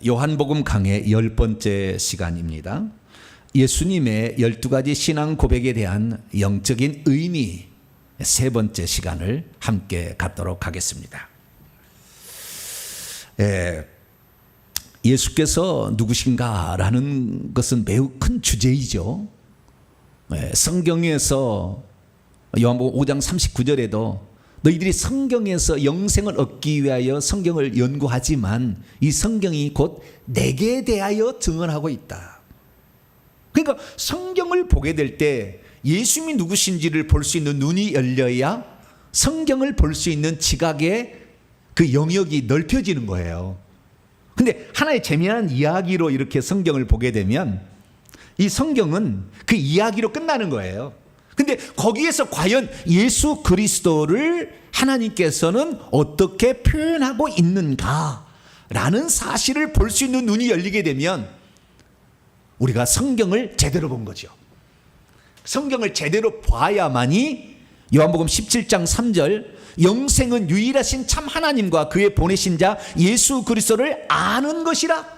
요한복음 강의 10번째 시간입니다. 예수님의 12가지 신앙 고백에 대한 영적인 의미 세 번째 시간을 함께 갖도록 하겠습니다. 예수께서 누구신가라는 것은 매우 큰 주제이죠. 성경에서 요한복음 5장 39절에도 너희들이 성경에서 영생을 얻기 위하여 성경을 연구하지만 이 성경이 곧 내게 대하여 증언하고 있다. 그러니까 성경을 보게 될 때 예수님이 누구신지를 볼 수 있는 눈이 열려야 성경을 볼 수 있는 지각의 그 영역이 넓혀지는 거예요. 근데 하나의 재미난 이야기로 이렇게 성경을 보게 되면 이 성경은 그 이야기로 끝나는 거예요. 근데 거기에서 과연 예수 그리스도를 하나님께서는 어떻게 표현하고 있는가라는 사실을 볼 수 있는 눈이 열리게 되면 우리가 성경을 제대로 본 거죠. 성경을 제대로 봐야만이 요한복음 17장 3절 영생은 유일하신 참 하나님과 그의 보내신 자 예수 그리스도를 아는 것이라.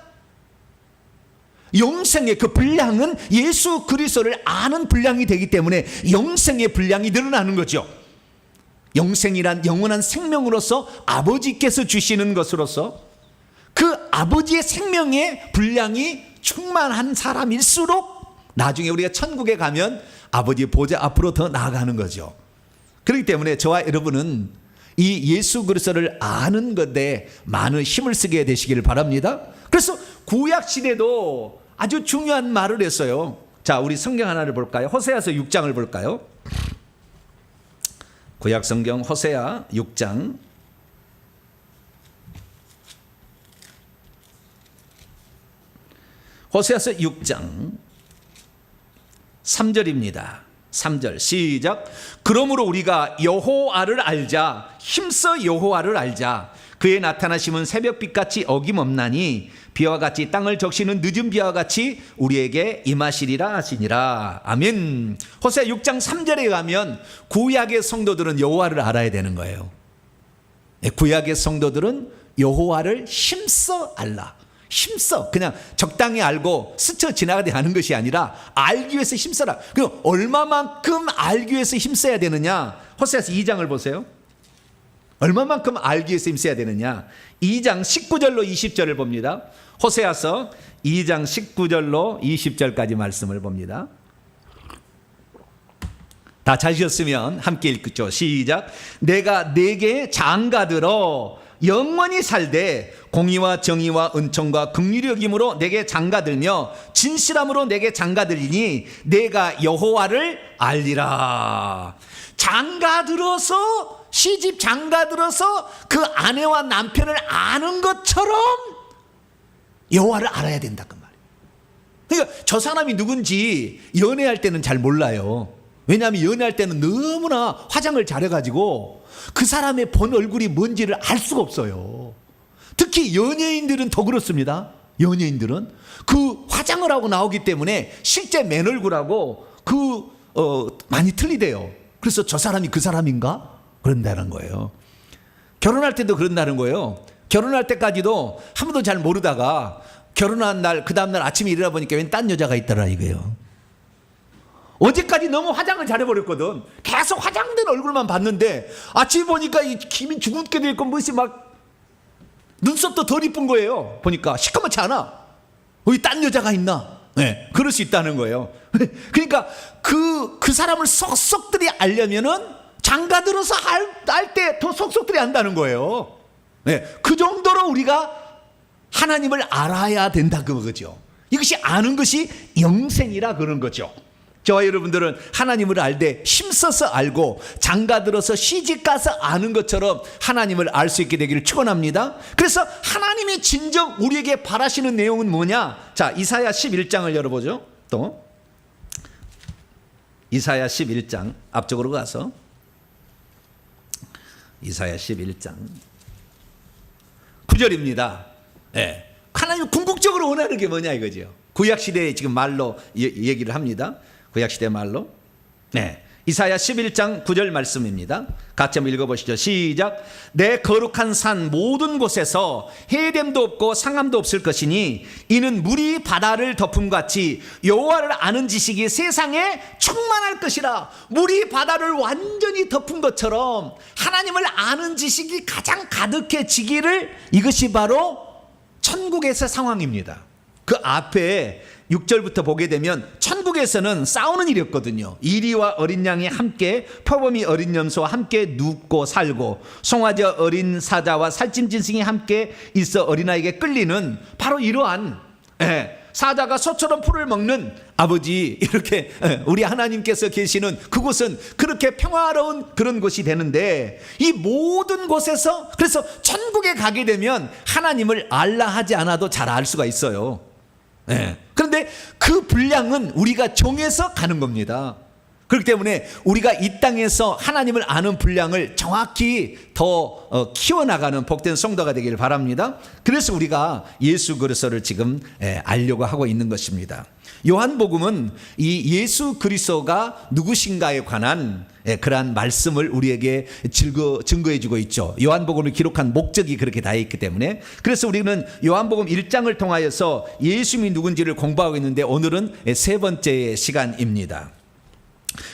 영생의 그 분량은 예수 그리스도를 아는 분량이 되기 때문에 영생의 분량이 늘어나는 거죠. 영생이란 영원한 생명으로서 아버지께서 주시는 것으로서 그 아버지의 생명의 분량이 충만한 사람일수록 나중에 우리가 천국에 가면 아버지의 보좌 앞으로 더 나아가는 거죠. 그렇기 때문에 저와 여러분은 이 예수 그리스도를 아는 것에 많은 힘을 쓰게 되시기를 바랍니다. 그래서 구약 시대도 아주 중요한 말을 했어요. 자, 우리 성경 하나를 볼까요? 호세아서 6장을 볼까요? 구약 성경 호세아 6장 호세아서 6장 3절입니다. 3절 시작. 그러므로 우리가 여호와를 알자. 힘써 여호와를 알자. 그의 나타나심은 새벽빛같이 어김없나니 비와 같이 땅을 적시는 늦은 비와 같이 우리에게 임하시리라 하시니라. 아멘. 호세아 6장 3절에 가면 구약의 성도들은 여호와를 알아야 되는 거예요. 구약의 성도들은 여호와를 힘써 알라. 힘써 그냥 적당히 알고 스쳐 지나가게 하는 것이 아니라 알기 위해서 힘써라. 그럼 얼마만큼 알기 위해서 힘써야 되느냐? 호세아서 2장을 보세요. 얼마만큼 알기 위해서 힘써야 되느냐? 2장 19절로 20절을 봅니다. 호세아서 2장 19절로 20절까지 말씀을 봅니다. 다 찾으셨으면 함께 읽죠. 시작. 내가 네게 장가들어 영원히 살되 공의와 정의와 은총과 긍휼히 여김으로 내게 장가들며 진실함으로 내게 장가들리니 내가 여호와를 알리라. 장가들어서 시집 장가들어서 그 아내와 남편을 아는 것처럼 여호와를 알아야 된다 그 말이에요. 그러니까 저 사람이 누군지 연애할 때는 잘 몰라요. 왜냐하면 연애할 때는 너무나 화장을 잘해가지고 그 사람의 본 얼굴이 뭔지를 알 수가 없어요. 특히 연예인들은 더 그렇습니다. 연예인들은 그 화장을 하고 나오기 때문에 실제 맨 얼굴하고 많이 틀리대요. 그래서 저 사람이 그 사람인가? 그런다는 거예요. 결혼할 때도 그런다는 거예요. 결혼할 때까지도 한 번도 잘 모르다가 결혼한 날 그 다음날 아침에 일어나 보니까 웬 딴 여자가 있더라 이거예요. 어제까지 너무 화장을 잘해버렸거든. 계속 화장된 얼굴만 봤는데 아침에 보니까 이 김이 주근깨 돼 있고 무엇이 막 눈썹도 덜 이쁜 거예요. 보니까 시커멓지 않아. 여기 딴 여자가 있나? 네, 그럴 수 있다는 거예요. 그러니까 그 사람을 속속들이 알려면은 장가들어서 알 때 더 속속들이 안다는 거예요. 네, 그 정도로 우리가 하나님을 알아야 된다 그거죠. 이것이 아는 것이 영생이라 그런 거죠. 저와 여러분들은 하나님을 알되 힘써서 알고 장가들어서 시집가서 아는 것처럼 하나님을 알 수 있게 되기를 축원합니다. 그래서 하나님이 진정 우리에게 바라시는 내용은 뭐냐? 자, 이사야 11장을 열어보죠. 또 이사야 11장 앞쪽으로 가서 이사야 11장 9절입니다. 네. 하나님이 궁극적으로 원하는 게 뭐냐 이거죠. 구약시대에 지금 말로 얘기를 합니다. 구약시대 말로. 네. 이사야 11장 9절 말씀입니다. 같이 한번 읽어보시죠. 시작. 내 거룩한 산 모든 곳에서 해됨도 없고 상함도 없을 것이니 이는 물이 바다를 덮음같이 여호와를 아는 지식이 세상에 충만할 것이라. 물이 바다를 완전히 덮은 것처럼 하나님을 아는 지식이 가장 가득해지기를, 이것이 바로 천국에서 상황입니다. 그 앞에 6절부터 보게 되면 천국에서는 싸우는 일이 없거든요. 이리와 어린 양이 함께, 표범이 어린 염소와 함께 눕고 살고, 송아지 어린 사자와 살찐 짐승이 함께 있어 어린아이에게 끌리는, 바로 이러한 사자가 소처럼 풀을 먹는 아버지, 이렇게 우리 하나님께서 계시는 그곳은 그렇게 평화로운 그런 곳이 되는데, 이 모든 곳에서, 그래서 천국에 가게 되면 하나님을 알라 하지 않아도 잘 알 수가 있어요. 그런데 그 분량은 우리가 정해서 가는 겁니다. 그렇기 때문에 우리가 이 땅에서 하나님을 아는 분량을 정확히 더 키워나가는 복된 성도가 되기를 바랍니다. 그래서 우리가 예수 그리스도를 지금 알려고 하고 있는 것입니다. 요한복음은 이 예수 그리스도가 누구신가에 관한 그러한 말씀을 우리에게 증거해 주고 있죠. 요한복음을 기록한 목적이 그렇게 다 있기 때문에. 그래서 우리는 요한복음 1장을 통하여서 예수님이 누군지를 공부하고 있는데, 오늘은 세 번째 시간입니다.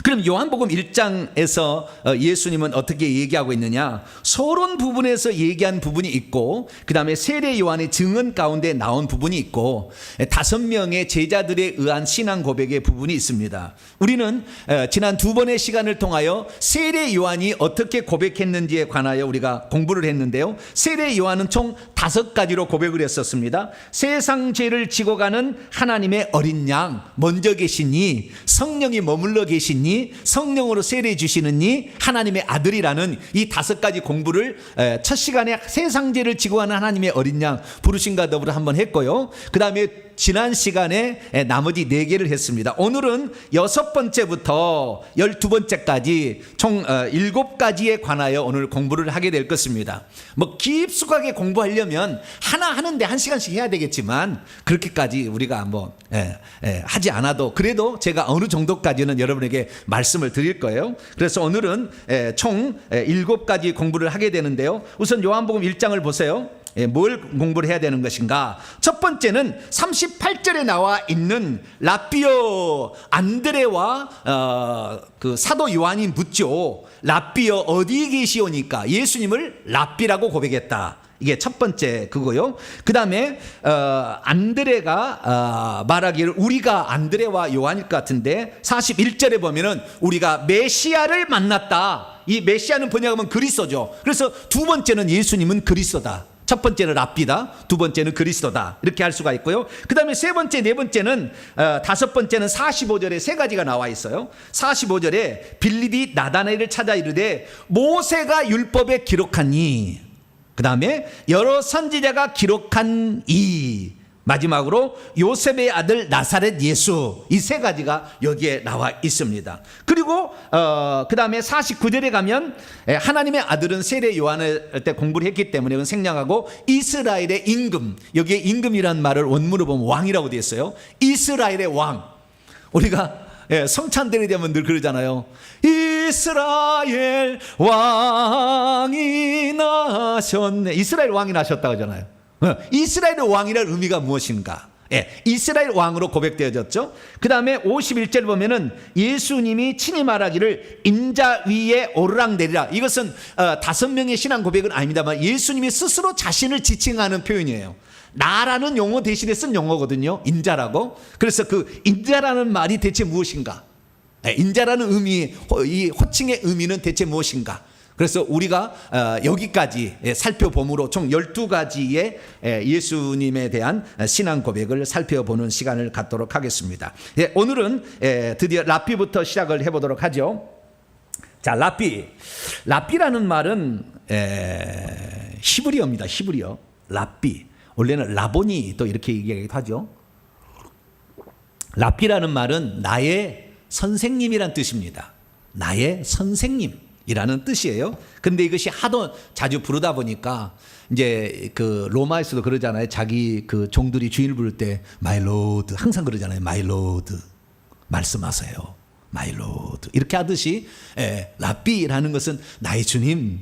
그럼 요한복음 1장에서 예수님은 어떻게 얘기하고 있느냐? 서론 부분에서 얘기한 부분이 있고, 그 다음에 세례 요한의 증언 가운데 나온 부분이 있고, 5명의 제자들에 의한 신앙 고백의 부분이 있습니다. 우리는 지난 2번의 시간을 통하여 세례 요한이 어떻게 고백했는지에 관하여 우리가 공부를 했는데요. 세례 요한은 총 5가지로 고백을 했었습니다. 세상 죄를 지고 가는 하나님의 어린 양, 먼저 계시니, 성령이 머물러 계시니, 성령으로 세례 주시느니, 하나님의 아들이라는 이 5가지 공부를 첫 시간에 세상 죄를 지고 가는 하나님의 어린 양 부르심과 더불어 한번 했고요. 그 다음에 지난 시간에 나머지 4개를 했습니다. 오늘은 6번째부터 12번째까지 총 7가지에 관하여 오늘 공부를 하게 될 것입니다. 뭐 깊숙하게 공부하려면 하나 하는데 1시간씩 해야 되겠지만, 그렇게까지 우리가 뭐 하지 않아도, 그래도 제가 어느 정도까지는 여러분에게 말씀을 드릴 거예요. 그래서 오늘은 총 7가지 공부를 하게 되는데요. 우선 요한복음 1장을 보세요. 뭘 공부를 해야 되는 것인가? 첫 번째는 38절에 나와 있는 라삐어, 안드레와 그 사도 요한이 묻죠. 라삐어 어디 계시오니까 예수님을 라삐라고 고백했다. 이게 첫 번째 그거요. 그 다음에 안드레가 말하기를 우리가 안드레와 요한일 것 같은데, 41절에 보면은 우리가 메시아를 만났다. 이 메시아는 번역하면 그리스도죠. 그래서 두 번째는 예수님은 그리스도다. 첫 번째는 랍비다, 두 번째는 그리스도다, 이렇게 할 수가 있고요. 그 다음에 세 번째, 네 번째는 5번째는 45절에 3가지가 나와 있어요. 45절에 빌립이 나다나엘을 찾아 이르되 모세가 율법에 기록하니, 그 다음에 여러 선지자가 기록한 이, 마지막으로 요셉의 아들 나사렛 예수, 이 3가지가 여기에 나와 있습니다. 그리고 그 다음에 49절에 가면 하나님의 아들은 세례 요한을 때 공부를 했기 때문에 그건 생략하고, 이스라엘의 임금, 여기에 임금이란 말을 원문으로 보면 왕이라고 되어 있어요. 이스라엘의 왕. 우리가 성찬들이 되면 늘 그러잖아요. 이스라엘 왕이 나셨네. 이스라엘 왕이 나셨다고 하잖아요. 이스라엘의 왕이라는 의미가 무엇인가? 이스라엘 왕으로 고백되어졌죠. 그 다음에 51절 보면은 예수님이 친히 말하기를 인자 위에 오르락내리라. 이것은 5명의 신앙 고백은 아닙니다만 예수님이 스스로 자신을 지칭하는 표현이에요. 나라는 용어 대신에 쓴 용어거든요. 인자라고. 그래서 그 인자라는 말이 대체 무엇인가? 인자라는 의미, 이 호칭의 의미는 대체 무엇인가? 그래서 우리가 여기까지 살펴봄으로 총 12가지의 예수님에 대한 신앙 고백을 살펴보는 시간을 갖도록 하겠습니다. 오늘은 드디어 라삐부터 시작을 해보도록 하죠. 자, 라삐라는 말은 히브리어입니다. 히브리어. 라삐. 원래는 라보니 또 이렇게 얘기하기도 하죠. 라삐라는 말은 나의 선생님이란 뜻입니다. 나의 선생님이라는 뜻이에요. 근데 이것이 하도 자주 부르다 보니까 이제 그 로마에서도 그러잖아요. 자기 그 종들이 주인을 부를 때 my lord 항상 그러잖아요. my lord 말씀하세요. 마일로드 이렇게 하듯이 랍비라는 것은 나의 주님,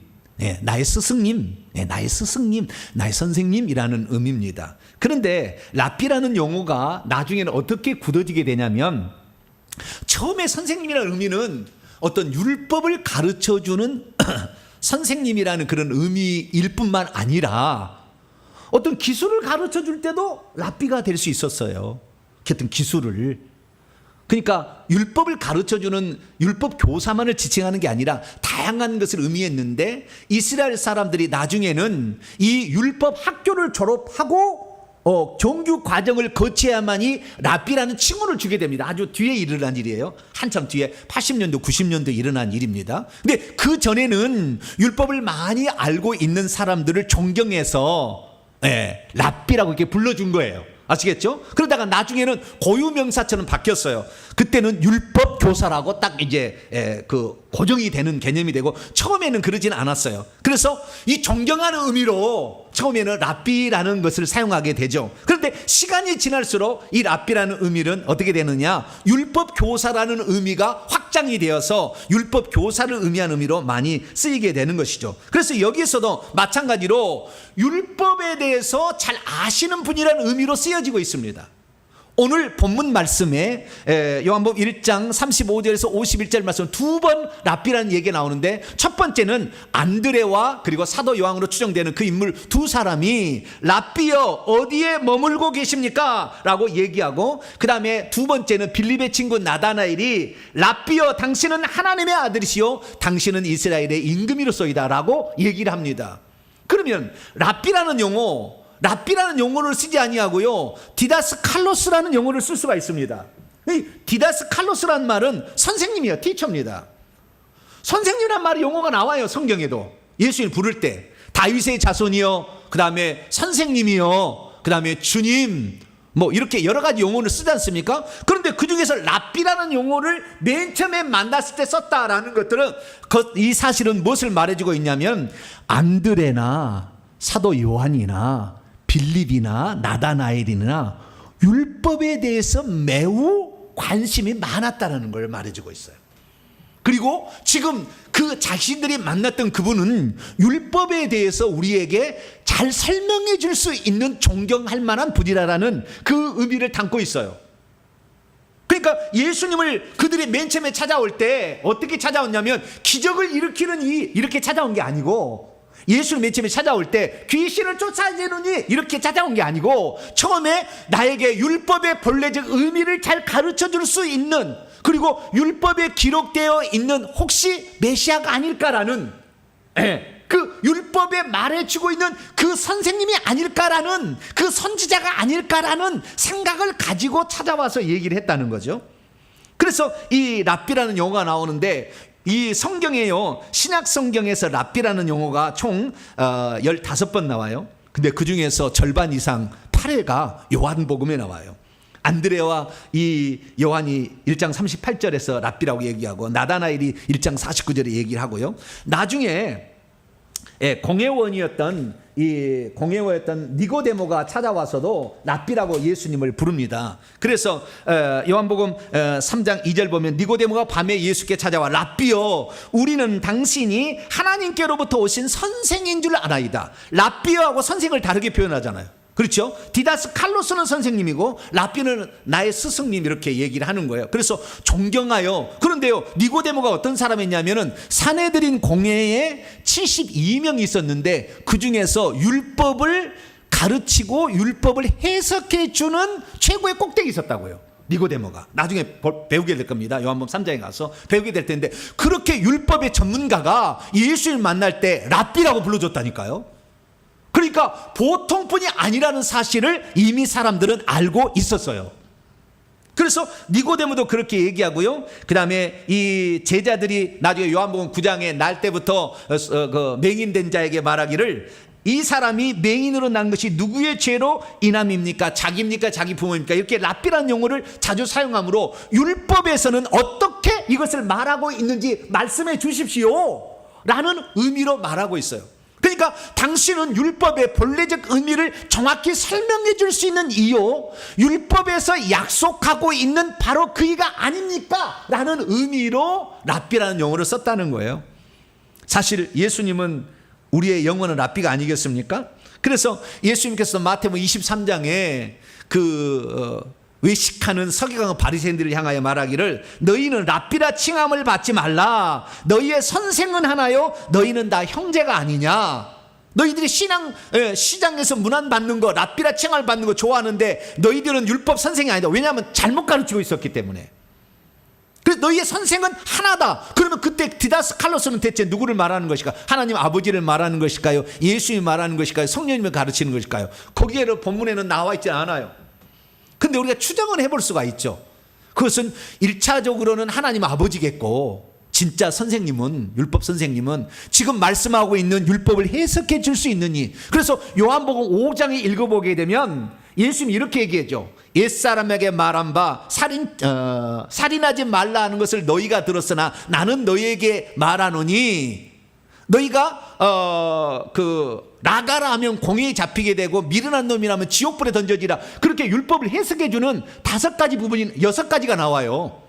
나의 스승님, 나의 스승님, 나의 선생님이라는 의미입니다. 그런데 랍비라는 용어가 나중에는 어떻게 굳어지게 되냐면 처음에 선생님이라는 의미는 어떤 율법을 가르쳐주는 선생님이라는 그런 의미일 뿐만 아니라 어떤 기술을 가르쳐줄 때도 랍비가 될 수 있었어요. 어떤 기술을. 그러니까 율법을 가르쳐주는 율법 교사만을 지칭하는 게 아니라 다양한 것을 의미했는데 이스라엘 사람들이 나중에는 이 율법 학교를 졸업하고 정규 과정을 거쳐야만이 랍비라는 칭호를 주게 됩니다. 아주 뒤에 일어난 일이에요. 한참 뒤에 80년도 90년도에 일어난 일입니다. 근데 그 전에는 율법을 많이 알고 있는 사람들을 존경해서 랍비라고 이렇게 불러준 거예요. 아시겠죠? 그러다가 나중에는 고유명사처럼 바뀌었어요. 그때는 율법 교사라고 딱 이제 그 고정이 되는 개념이 되고 처음에는 그러진 않았어요. 그래서 이 존경하는 의미로 처음에는 랍비라는 것을 사용하게 되죠. 그런데 시간이 지날수록 이 랍비라는 의미는 어떻게 되느냐? 율법 교사라는 의미가 확장이 되어서 율법 교사를 의미하는 의미로 많이 쓰이게 되는 것이죠. 그래서 여기서도 마찬가지로 율법에 대해서 잘 아시는 분이라는 의미로 쓰여지고 있습니다. 오늘 본문 말씀에 요한복음 1장 35절에서 51절 말씀 두 번 랍비라는 얘기가 나오는데 첫 번째는 안드레와 그리고 사도 요한으로 추정되는 그 인물 두 사람이 랍비여 어디에 머물고 계십니까? 라고 얘기하고 그 다음에 두 번째는 빌립의 친구 나다나엘이 랍비여 당신은 하나님의 아들이시요 당신은 이스라엘의 임금이로소이다 라고 얘기를 합니다. 그러면 랍비라는 용어를 쓰지 아니하고요 디다스 칼로스라는 용어를 쓸 수가 있습니다. 이 디다스 칼로스라는 말은 선생님이에요. 티처입니다. 선생님이란 말이 용어가 나와요. 성경에도 예수님 부를 때 다윗의 자손이요 그 다음에 선생님이요 그 다음에 주님 뭐 이렇게 여러 가지 용어를 쓰지 않습니까? 그런데 그 중에서 랍비라는 용어를 맨 처음에 만났을 때 썼다라는 것들은 이 사실은 무엇을 말해주고 있냐면 안드레나 사도 요한이나 빌립이나 나다나엘이나 율법에 대해서 매우 관심이 많았다는 걸 말해주고 있어요. 그리고 지금 그 자신들이 만났던 그분은 율법에 대해서 우리에게 잘 설명해 줄 수 있는 존경할 만한 분이라는 그 의미를 담고 있어요. 그러니까 예수님을 그들이 맨 처음에 찾아올 때 어떻게 찾아왔냐면 기적을 일으키는 이렇게 찾아온 게 아니고 예수를 맨 처음에 찾아올 때 귀신을 쫓아내느니 이렇게 찾아온 게 아니고 처음에 나에게 율법의 본래적 의미를 잘 가르쳐줄 수 있는 그리고 율법에 기록되어 있는 혹시 메시아가 아닐까라는 그 율법에 말해주고 있는 그 선생님이 아닐까라는 그 선지자가 아닐까라는 생각을 가지고 찾아와서 얘기를 했다는 거죠. 그래서 이 랍비라는 용어가 나오는데 이 성경에요 신약 성경에서 랍비라는 용어가 총 15번 나와요. 근데 그 중에서 절반 이상 8회가 요한복음에 나와요. 안드레와 이 요한이 1장 38절에서 랍비라고 얘기하고 나다나엘이 1장 49절에 얘기를 하고요. 나중에 공회원이었던 니고데모가 찾아와서도 랍비라고 예수님을 부릅니다. 그래서 요한복음 3장 2절 보면 니고데모가 밤에 예수께 찾아와 랍비여 우리는 당신이 하나님께로부터 오신 선생인 줄 알아이다. 랍비여하고 선생을 다르게 표현하잖아요. 그렇죠? 디다스 칼로스는 선생님이고 랍비는 나의 스승님 이렇게 얘기를 하는 거예요. 그래서 존경하여. 그런데요 니고데모가 어떤 사람이냐면은 사내들인 공회에 72명이 있었는데 그 중에서 율법을 가르치고 율법을 해석해 주는 최고의 꼭대기 있었다고요. 니고데모가 나중에 배우게 될 겁니다. 요한복음 3장에 가서 배우게 될 텐데 그렇게 율법의 전문가가 예수를 만날 때 랍비라고 불러줬다니까요. 그러니까 보통뿐이 아니라는 사실을 이미 사람들은 알고 있었어요. 그래서 니고데모도 그렇게 얘기하고요. 그 다음에 이 제자들이 나중에 요한복음 9장에 날 때부터 그 맹인된 자에게 말하기를 이 사람이 맹인으로 난 것이 누구의 죄로 인함입니까? 자기입니까? 자기 부모입니까? 이렇게 랍비라는 용어를 자주 사용하므로 율법에서는 어떻게 이것을 말하고 있는지 말씀해 주십시오 라는 의미로 말하고 있어요. 그러니까 그러니까 당신은 율법의 본래적 의미를 정확히 설명해 줄 수 있는 이유, 율법에서 약속하고 있는 바로 그이가 아닙니까? 라는 의미로 랍비라는 용어를 썼다는 거예요. 사실 예수님은 우리의 영원한 랍비가 아니겠습니까? 그래서 예수님께서 마태복음 23장에 외식하는 서기관과 바리새인들을 향하여 말하기를 너희는 랍비라 칭함을 받지 말라. 너희의 선생은 하나요? 너희는 다 형제가 아니냐? 너희들이 시장에서 문안받는 거, 랍비라 칭함을 받는 거 좋아하는데 너희들은 율법 선생이 아니다. 왜냐하면 잘못 가르치고 있었기 때문에. 그래서 너희의 선생은 하나다. 그러면 그때 디다스칼로스는 대체 누구를 말하는 것일까? 하나님 아버지를 말하는 것일까요? 예수님이 말하는 것일까요? 성령님을 가르치는 것일까요? 거기에는 본문에는 나와 있지 않아요. 근데 우리가 추정을 해볼 수가 있죠. 그것은 1차적으로는 하나님 아버지겠고, 진짜 선생님은, 율법 선생님은 지금 말씀하고 있는 율법을 해석해 줄 수 있는 이. 그래서 요한복음 5장에 읽어보게 되면 예수님이 이렇게 얘기하죠. 옛사람에게 말한 바 살인하지 말라 하는 것을 너희가 들었으나 나는 너희에게 말하노니, 너희가 나가라 하면 공회에 잡히게 되고 미련한 놈이라면 지옥불에 던져지라. 그렇게 율법을 해석해 주는 5가지 부분이 6가지가 나와요.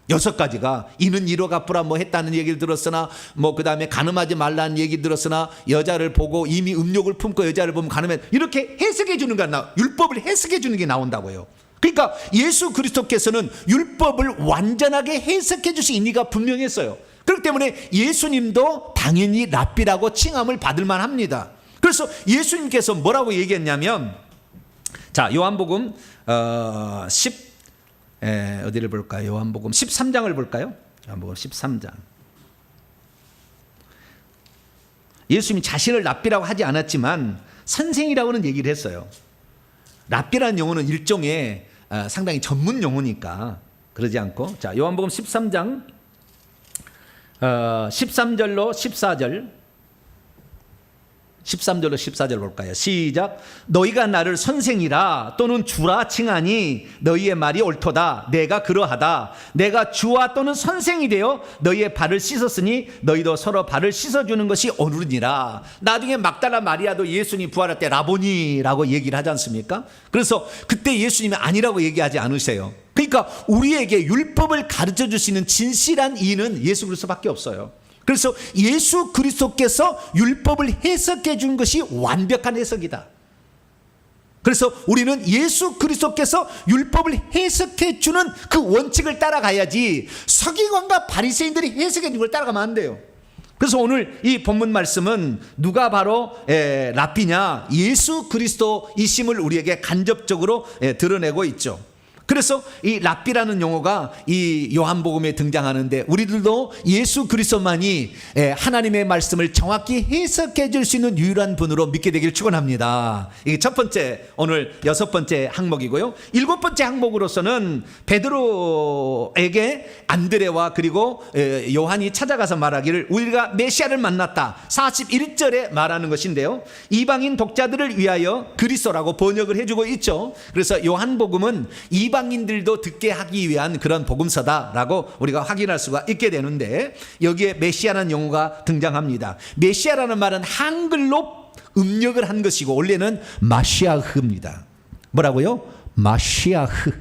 6가지가 이는 이로 갚으라 뭐 했다는 얘기를 들었으나, 뭐 그 다음에 간음하지 말라는 얘기 들었으나 여자를 보고 이미 음욕을 품고 여자를 보면 간음해, 이렇게 해석해 주는 게 율법을 해석해 주는 게 나온다고요. 그러니까 예수 그리스도께서는 율법을 완전하게 해석해 주신 의미가 분명했어요. 그렇기 때문에 예수님도 당연히 랍비라고 칭함을 받을 만합니다. 그래서 예수님께서 뭐라고 얘기했냐면, 자 요한복음 어디를 볼까요? 요한복음 13장을 볼까요? 요한복음 13장. 예수님이 자신을 랍비라고 하지 않았지만 선생이라고는 얘기를 했어요. 랍비라는 용어는 일종의 상당히 전문 용어니까 그러지 않고, 자 요한복음 13장 13절로 14절, 13절로 14절 볼까요? 시작. 너희가 나를 선생이라 또는 주라 칭하니 너희의 말이 옳도다. 내가 그러하다. 내가 주와 또는 선생이 되어 너희의 발을 씻었으니 너희도 서로 발을 씻어주는 것이 옳으니라. 나중에 막달라 마리아도 예수님 부활할 때 라보니라고 얘기를 하지 않습니까? 그래서 그때 예수님이 아니라고 얘기하지 않으세요. 그러니까 우리에게 율법을 가르쳐 주시는 진실한 이는 예수 그리스도밖에 없어요. 그래서 예수 그리스도께서 율법을 해석해 준 것이 완벽한 해석이다. 그래서 우리는 예수 그리스도께서 율법을 해석해 주는 그 원칙을 따라가야지 서기관과 바리새인들이 해석해 준 걸 따라가면 안 돼요. 그래서 오늘 이 본문 말씀은 누가 바로 랍비냐? 예수 그리스도이심을 우리에게 간접적으로 드러내고 있죠. 그래서 이 랍비라는 용어가 이 요한복음에 등장하는데, 우리들도 예수 그리스도만이 하나님의 말씀을 정확히 해석해 줄 수 있는 유일한 분으로 믿게 되기를 축원합니다. 이게 첫 번째, 오늘 6번째 항목이고요. 7번째 항목으로서는 베드로에게 안드레와 그리고 요한이 찾아가서 말하기를 우리가 메시아를 만났다. 41절에 말하는 것인데요, 이방인 독자들을 위하여 그리스도라고 번역을 해주고 있죠. 그래서 요한복음은 이방인들도 듣게 하기 위한 그런 복음서다라고 우리가 확인할 수가 있게 되는데, 여기에 메시아라는 용어가 등장합니다. 메시아라는 말은 한글로 음력을 한 것이고 원래는 마시아흐입니다. 뭐라고요? 마시아흐.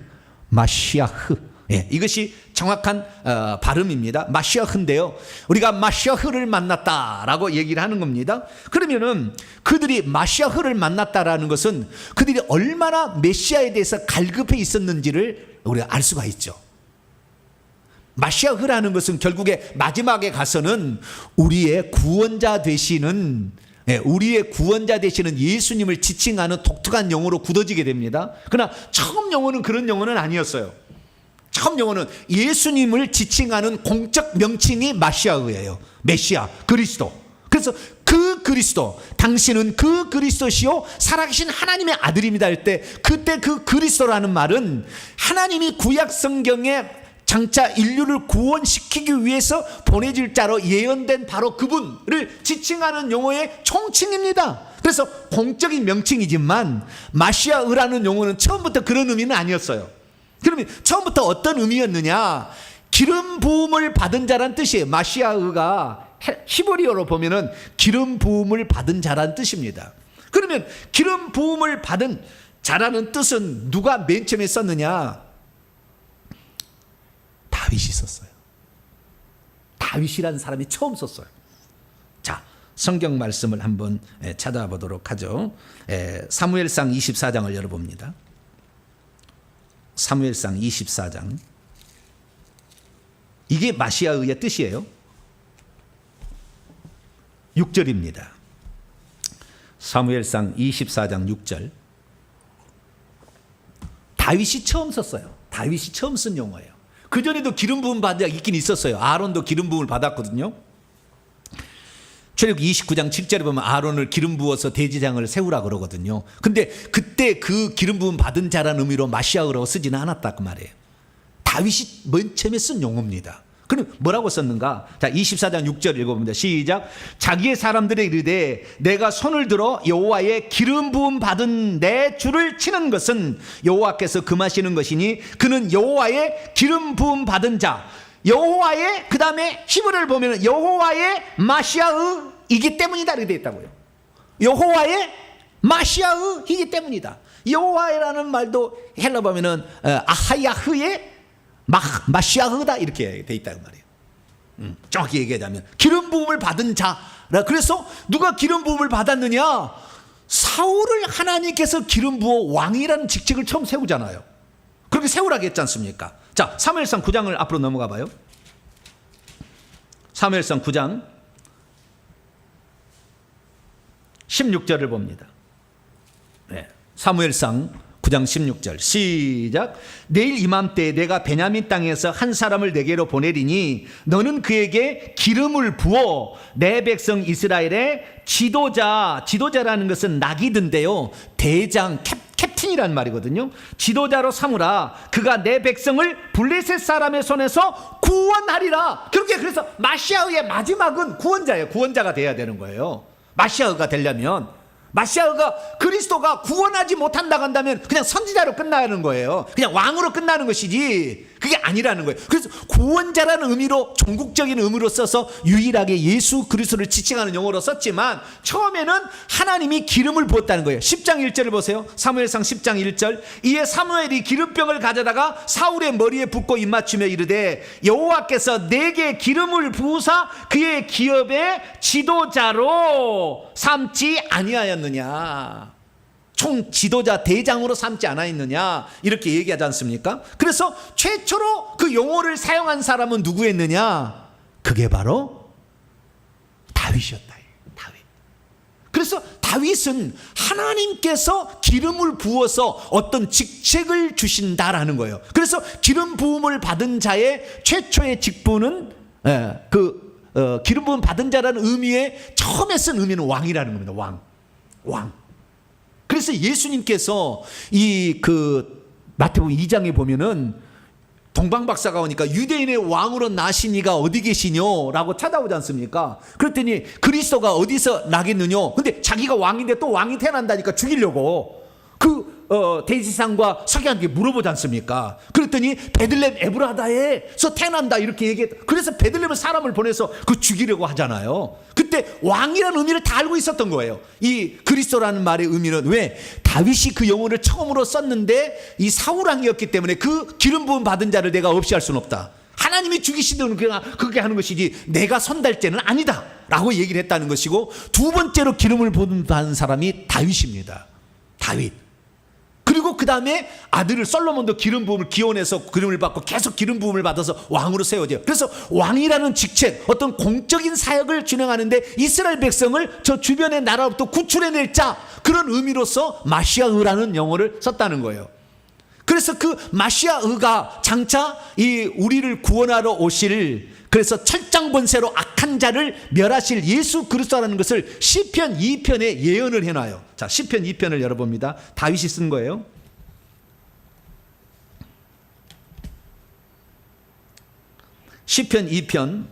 예, 이것이 정확한 발음입니다. 마시아흐인데요, 우리가 마시아흐를 만났다라고 얘기를 하는 겁니다. 그러면은 그들이 마시아흐를 만났다라는 것은 그들이 얼마나 메시아에 대해서 갈급해 있었는지를 우리가 알 수가 있죠. 마시아흐라는 것은 결국에 마지막에 가서는 우리의 구원자 되시는 예수님을 지칭하는 독특한 용어로 굳어지게 됩니다. 그러나 처음 용어는 그런 용어는 아니었어요. 처음 용어는 예수님을 지칭하는 공적 명칭이 마시아흐예요. 메시아, 그리스도. 그래서 그 그리스도, 당신은 그 그리스도시요 살아계신 하나님의 아들입니다 할 때, 그때 그 그리스도라는 말은 하나님이 구약 성경에 장차 인류를 구원시키기 위해서 보내질 자로 예언된 바로 그분을 지칭하는 용어의 총칭입니다. 그래서 공적인 명칭이지만 마시아흐라는 용어는 처음부터 그런 의미는 아니었어요. 그러면 처음부터 어떤 의미였느냐? 기름 부음을 받은 자란 뜻이에요. 마시아흐가 히브리어로 보면은 기름 부음을 받은 자라는 뜻입니다. 그러면 기름 부음을 받은 자라는 뜻은 누가 맨 처음에 썼느냐? 다윗이 썼어요. 다윗이라는 사람이 처음 썼어요. 자, 성경 말씀을 한번 찾아보도록 하죠. 사무엘상 24장을 열어봅니다. 사무엘상 24장. 이게 마시아의 뜻이에요. 6절입니다. 사무엘상 24장 6절. 다윗이 처음 썼어요. 다윗이 처음 쓴 용어예요. 그전에도 기름 부음 받은 자가 있긴 있었어요. 아론도 기름 부음을 받았거든요. 출애굽기 29장 7절에 보면 아론을 기름 부어서 대제사장을 세우라 그러거든요. 근데 그때 그 기름 부음 받은 자라는 의미로 마시아라고 쓰지는 않았다 그 말이에요. 다윗이 맨 처음에 쓴 용어입니다. 그럼 뭐라고 썼는가? 자, 24장 6절 읽어봅니다. 시작. 자기의 사람들에 이르되 내가 손을 들어 여호와의 기름 부음 받은 내 줄을 치는 것은 여호와께서 금하시는 것이니 그는 여호와의 기름 부음 받은 자. 여호와의, 그 다음에 히브리를 보면 여호와의 마시아의이기 때문이다 이렇게 되어 있다고요. 여호와의 마시아의이기 때문이다. 여호와라는 말도 헬라 보면은 아하야흐의 마시아흐다 이렇게 돼 있다는 말이에요. 정확히 얘기하자면 기름 부음을 받은 자라. 그래서 누가 기름 부음을 받았느냐? 사울을 하나님께서 기름 부어 왕이라는 직책을 처음 세우잖아요. 그렇게 세우라고 했지 않습니까? 자, 사무엘상 9장을 앞으로 넘어가 봐요. 사무엘상 9장 16절을 봅니다. 네. 사무엘상 9장 16절 시작. 내일 이맘때에 내가 베냐민 땅에서 한 사람을 내게로 보내리니 너는 그에게 기름을 부어 내 백성 이스라엘의 지도자라는 것은 낙이든데요, 대장 캡틴이라는 말이거든요. 지도자로 삼으라. 그가 내 백성을 블레셋 사람의 손에서 구원하리라. 그렇게 그래서 마시아의 마지막은 구원자예요. 구원자가 돼야 되는 거예요. 마시아가 되려면 마시아가 그리스도가 구원하지 못한다고 한다면 그냥 선지자로 끝나는 거예요. 그냥 왕으로 끝나는 것이지 그게 아니라는 거예요. 그래서 구원자라는 의미로, 종국적인 의미로 써서 유일하게 예수 그리스도를 지칭하는 용어로 썼지만 처음에는 하나님이 기름을 부었다는 거예요. 10장 1절을 보세요. 사무엘상 10장 1절. 이에 사무엘이 기름병을 가져다가 사울의 머리에 붓고 입맞추며 이르되 여호와께서 내게 기름을 부으사 그의 기업의 지도자로 삼지 아니하였느냐. 총 지도자 대장으로 삼지 않았느냐 이렇게 얘기하지 않습니까? 그래서 최초로 그 용어를 사용한 사람은 누구였느냐? 그게 바로 다윗이었다. 다윗. 그래서 다윗은 하나님께서 기름을 부어서 어떤 직책을 주신다라는 거예요. 그래서 기름 부음을 받은 자의 최초의 직분은 기름 부음 받은 자라는 의미의 처음에 쓴 의미는 왕이라는 겁니다. 왕. 그래서 예수님께서 마태복음 2장에 보면은 동방박사가 오니까 유대인의 왕으로 나시니가 어디 계시뇨라고 찾아오지 않습니까? 그랬더니 그리스도가 어디서 나겠느뇨? 근데 자기가 왕인데 또 왕이 태어난다니까 죽이려고 대지상과 서기관에게 물어보지 않습니까? 그랬더니 베들레헴 에브라다에서 태어난다 이렇게 얘기했다. 그래서 베들레헴은 사람을 보내서 죽이려고 하잖아요. 그때 왕이라는 의미를 다 알고 있었던 거예요. 이 그리스도라는 말의 의미는 왜? 다윗이 그 용어를 처음으로 썼는데 이 사울왕이었기 때문에 그 기름 부음 받은 자를 내가 없이 할 수는 없다. 하나님이 죽이시든 그렇게 하는 것이지 내가 선달죄는 아니다 라고 얘기를 했다는 것이고, 두 번째로 기름을 부음 받은 사람이 다윗입니다. 다윗. 그리고 그 다음에 아들을 솔로몬도 기름 부음을 기원해서 기름을 받고 계속 기름 부음을 받아서 왕으로 세워져요. 그래서 왕이라는 직책, 어떤 공적인 사역을 진행하는데 이스라엘 백성을 저 주변의 나라로부터 구출해낼 자, 그런 의미로서 마시아의라는 용어를 썼다는 거예요. 그래서 그 마시아의가 장차 이 우리를 구원하러 오실, 그래서 철장번세로 악한 자를 멸하실 예수 그리스도라는 것을 시편 2편에 예언을 해놔요. 자, 시편 2편을 열어봅니다. 다윗이 쓴 거예요. 시편 2편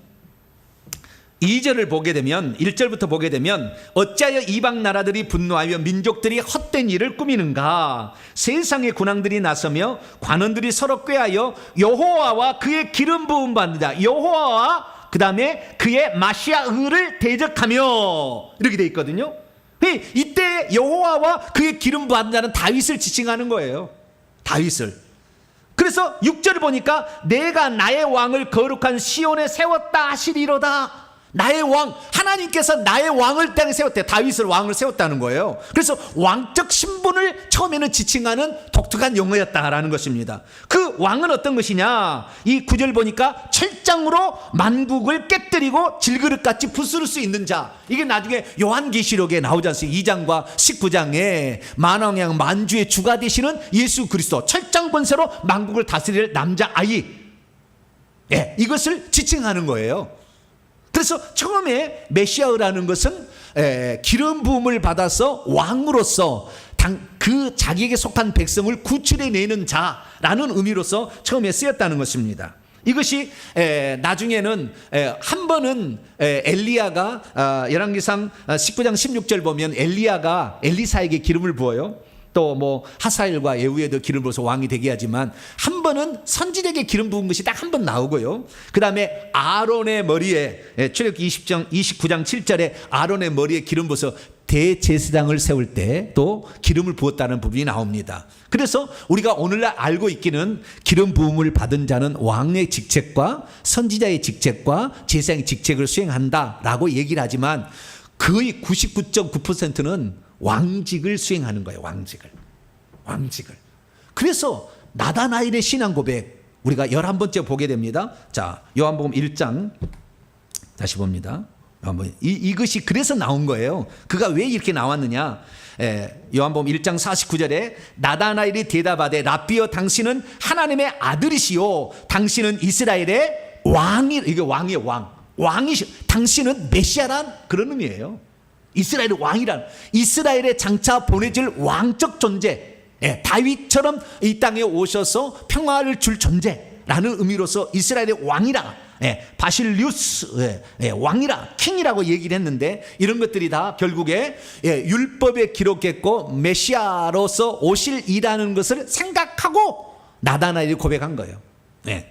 2절을 보게 되면, 1절부터 보게 되면, 어찌하여 이방 나라들이 분노하여 민족들이 헛된 일을 꾸미는가? 세상의 군왕들이 나서며 관원들이 서로 꾀하여 여호와와 그의 기름 부음 받는 자, 여호와와 그 다음에 그의 마시아를 대적하며 이렇게 돼 있거든요. 이때 여호와와 그의 기름 부은 자는 다윗을 지칭하는 거예요. 다윗을. 그래서 6절을 보니까 내가 나의 왕을 거룩한 시온에 세웠다 하시리로다. 나의 왕, 하나님께서 나의 왕을 땅에 세웠대. 다윗을 왕을 세웠다는 거예요. 그래서 왕적 신분을 처음에는 지칭하는 독특한 용어였다라는 것입니다. 그 왕은 어떤 것이냐, 이 9절 보니까 철장으로 만국을 깨뜨리고 질그릇같이 부스를 수 있는 자. 이게 나중에 요한계시록에 나오지 않습니까? 2장과 19장에 만왕양 만주의 주가 되시는 예수 그리스도, 철장 권세로 만국을 다스릴 남자아이, 이것을 지칭하는 거예요. 그래서 처음에 메시아라는 것은 기름 부음을 받아서 왕으로서 그 자기에게 속한 백성을 구출해내는 자라는 의미로서 처음에 쓰였다는 것입니다. 이것이 나중에는 한 번은 엘리야가 열왕기상 19장 16절 보면 엘리야가 엘리사에게 기름을 부어요. 또 뭐 하사엘과 예후에도 기름 부어서 왕이 되게 하지만 한 번은 선지자에게 기름 부은 것이 딱 한 번 나오고요. 그 다음에 아론의 머리에 출애굽기 29장 7절에 아론의 머리에 기름 부어서 대제사장을 세울 때 또 기름을 부었다는 부분이 나옵니다. 그래서 우리가 오늘날 알고 있기는 기름 부음을 받은 자는 왕의 직책과 선지자의 직책과 제사장의 직책을 수행한다라고 얘기를 하지만 거의 99.9%는 왕직을 수행하는 거예요. 왕직을. 그래서 나다나엘의 신앙 고백 우리가 11번째 보게 됩니다. 자, 요한복음 1장 다시 봅니다. 이것이 그래서 나온 거예요. 그가 왜 이렇게 나왔느냐. 요한복음 1장 49절에 나다나엘이 대답하되 라삐여 당신은 하나님의 아들이시요 당신은 이스라엘의 왕이, 이게 왕이에요. 왕이시요 당신은 메시아란 그런 의미예요. 이스라엘의 왕이란, 이스라엘의 장차 보내질 왕적 존재, 다윗처럼 이 땅에 오셔서 평화를 줄 존재라는 의미로서 이스라엘의 왕이라, 바실리우스 왕이라, 킹이라고 얘기를 했는데 이런 것들이 다 결국에 율법에 기록했고 메시아로서 오실 이라는 것을 생각하고 나다나엘이 고백한 거예요.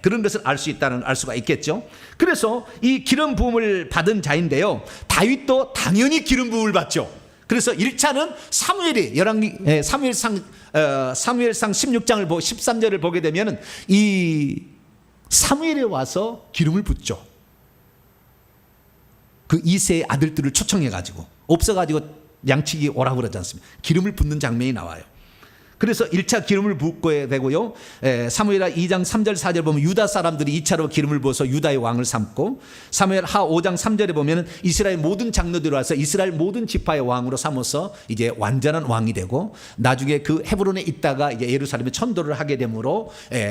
그런 것을 알 수가 있겠죠. 그래서 이 기름 부음을 받은 자인데요, 다윗도 당연히 기름 부음을 받죠. 그래서 1차는 사무엘이 사무엘상 16장을 13절을 보게 되면 이 사무엘에 와서 기름을 붓죠. 그 이세의 아들들을 초청해가지고 없어가지고 양치기 오라고 그러지 않습니까? 기름을 붓는 장면이 나와요. 그래서 1차 기름을 붓고 되고요. 사무엘하 2장 3절 4절 보면 유다 사람들이 2차로 기름을 부어서 유다의 왕을 삼고, 사무엘하 5장 3절에 보면 이스라엘 모든 장로들이 와서 이스라엘 모든 지파의 왕으로 삼아서 이제 완전한 왕이 되고, 나중에 그 헤브론에 있다가 이제 예루살렘에 천도를 하게 되므로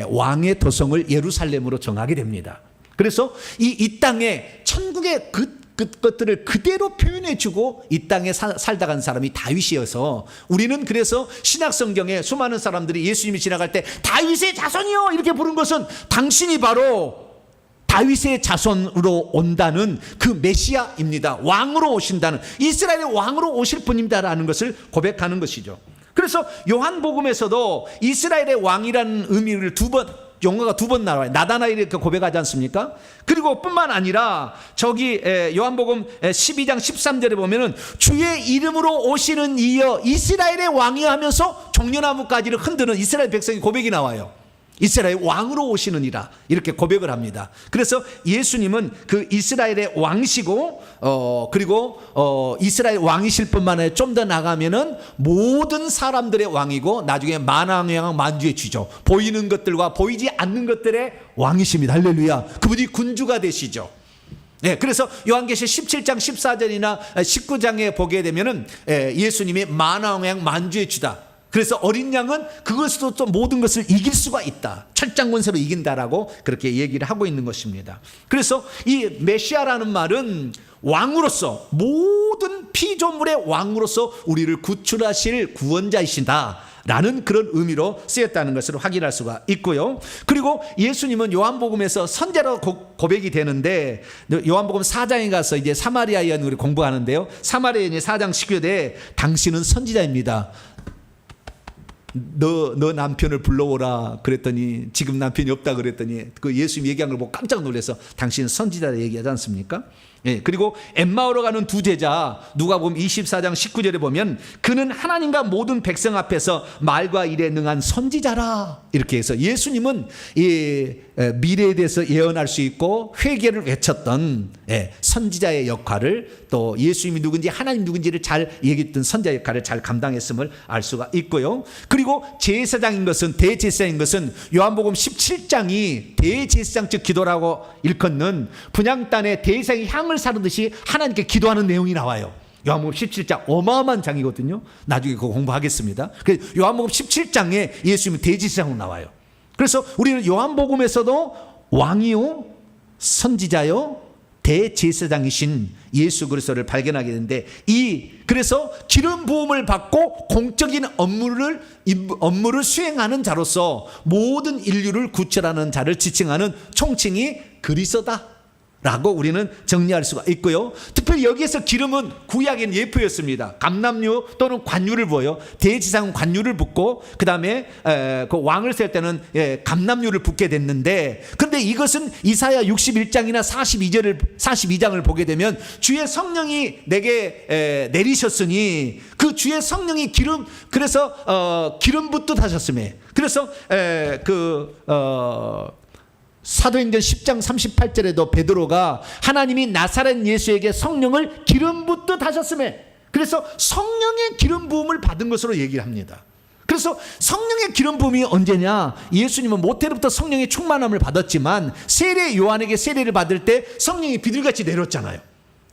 왕의 도성을 예루살렘으로 정하게 됩니다. 그래서 이 땅에 천국의 그 것들을 그대로 표현해주고 이 땅에 살다 간 사람이 다윗이어서, 우리는 그래서 신약성경에 수많은 사람들이 예수님이 지나갈 때 다윗의 자손이요 이렇게 부른 것은 당신이 바로 다윗의 자손으로 온다는 그 메시아입니다. 왕으로 오신다는, 이스라엘의 왕으로 오실 분입니다라는 것을 고백하는 것이죠. 그래서 요한복음에서도 이스라엘의 왕이라는 의미를 용어가 두 번 나와요. 나다나엘이 이렇게 고백하지 않습니까? 그리고 뿐만 아니라 저기 요한복음 12장 13절에 보면은 주의 이름으로 오시는 이여 이스라엘의 왕이여 하면서 종려나무가지를 흔드는 이스라엘 백성의 고백이 나와요. 이스라엘 왕으로 오시느니라 이렇게 고백을 합니다. 그래서 예수님은 그 이스라엘의 왕이시고 그리고 이스라엘 왕이실 뿐만 아니라 좀 더 나가면은 모든 사람들의 왕이고 나중에 만왕의 만주의 주죠. 보이는 것들과 보이지 않는 것들의 왕이십니다. 할렐루야. 그분이 군주가 되시죠. 그래서 요한계시 17장 14절이나 19장에 보게 되면은 예수님이 만왕의 만주의 주다. 그래서 어린 양은 그것으로 또 모든 것을 이길 수가 있다. 철장권세로 이긴다라고 그렇게 얘기를 하고 있는 것입니다. 그래서 이 메시아라는 말은 왕으로서, 모든 피조물의 왕으로서 우리를 구출하실 구원자이신다 라는 그런 의미로 쓰였다는 것을 확인할 수가 있고요. 그리고 예수님은 요한복음에서 선지자로 고백이 되는데, 요한복음 4장에 가서 이제 사마리아 여인 우리 공부하는데요, 사마리아 여인이 4장 19절에 당신은 선지자입니다. 너 남편을 불러오라 그랬더니 지금 남편이 없다 그랬더니 그 예수님 얘기한 걸 보고 깜짝 놀라서 당신은 선지자라 얘기하지 않습니까? 예, 그리고 엠마오로 가는 두 제자 누가복음 24장 19절에 보면 그는 하나님과 모든 백성 앞에서 말과 일에 능한 선지자라 이렇게 해서 예수님은 이 미래에 대해서 예언할 수 있고 회개를 외쳤던 선지자의 역할을 또 예수님이 누군지 하나님 누군지를 잘 얘기했던 선지자 역할을 잘 감당했음을 알 수가 있고요. 그리고 제사장인 것은 대제사장인 것은 요한복음 17장이 대제사장 즉 기도라고 일컫는 분향단에 대제사장이 향을 사르듯이 하나님께 기도하는 내용이 나와요. 요한복음 17장 어마어마한 장이거든요. 나중에 그거 공부하겠습니다. 그래서 요한복음 17장에 예수님이 대제사장으로 나와요. 그래서 우리는 요한복음에서도 왕이요 선지자요 대제사장이신 예수 그리스도를 발견하게 되는데 그래서 기름 부음을 받고 공적인 업무를 수행하는 자로서 모든 인류를 구출하는 자를 지칭하는 총칭이 그리스도다 라고 우리는 정리할 수가 있고요. 특별히 여기에서 기름은 구약엔 예표였습니다. 감람류 또는 관유를 부어요. 대제사장은 관유를 붓고 그 다음에 그 왕을 셀 때는 감람류를 붓게 됐는데, 그런데 이것은 이사야 61장이나 42장을 보게 되면 주의 성령이 내게 내리셨으니 그 주의 성령이 그래서 기름 붓듯 하셨음에, 그래서 사도행전 10장 38절에도 베드로가 하나님이 나사렛 예수에게 성령을 기름 붓듯 하셨음에, 그래서 성령의 기름 부음을 받은 것으로 얘기를 합니다. 그래서 성령의 기름 부음이 언제냐? 예수님은 모태로부터 성령의 충만함을 받았지만 세례 요한에게 세례를 받을 때 성령이 비둘기같이 내렸잖아요.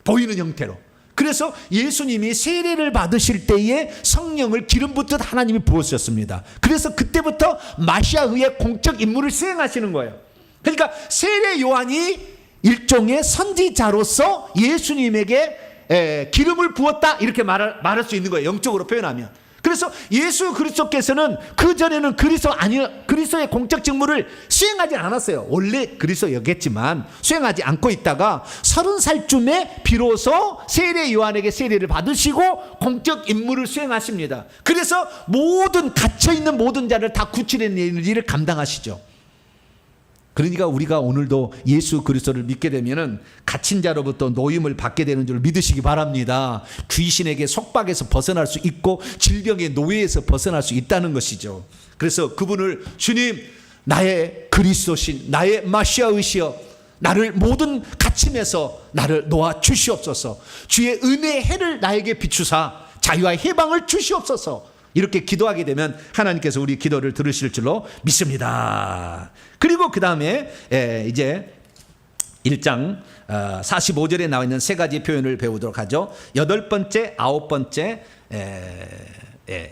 보이는 형태로. 그래서 예수님이 세례를 받으실 때에 성령을 기름 붓듯 하나님이 부으셨습니다. 그래서 그때부터 마시아의 공적 임무를 수행하시는 거예요. 그러니까 세례 요한이 일종의 선지자로서 예수님에게 기름을 부었다 이렇게 말할 수 있는 거예요. 영적으로 표현하면. 그래서 예수 그리스도께서는 그전에는 그리스도의 공적 직무를 수행하지 않았어요. 원래 그리스도였겠지만 수행하지 않고 있다가 30살쯤에 비로소 세례 요한에게 세례를 받으시고 공적 임무를 수행하십니다. 그래서 갇혀있는 모든 자를 다 구출해내는 일을 감당하시죠. 그러니까 우리가 오늘도 예수 그리스도를 믿게 되면은 갇힌 자로부터 노임을 받게 되는 줄 믿으시기 바랍니다. 귀신에게 속박에서 벗어날 수 있고 질병의 노예에서 벗어날 수 있다는 것이죠. 그래서 그분을 주님 나의 그리스도신 나의 마시아이시여 나를 모든 갇힘에서 나를 놓아 주시옵소서. 주의 은혜의 해를 나에게 비추사 자유와 해방을 주시옵소서. 이렇게 기도하게 되면 하나님께서 우리 기도를 들으실 줄로 믿습니다. 그리고 그 다음에 이제 1장 45절에 나와 있는 세 가지 표현을 배우도록 하죠. 8번째, 9번째,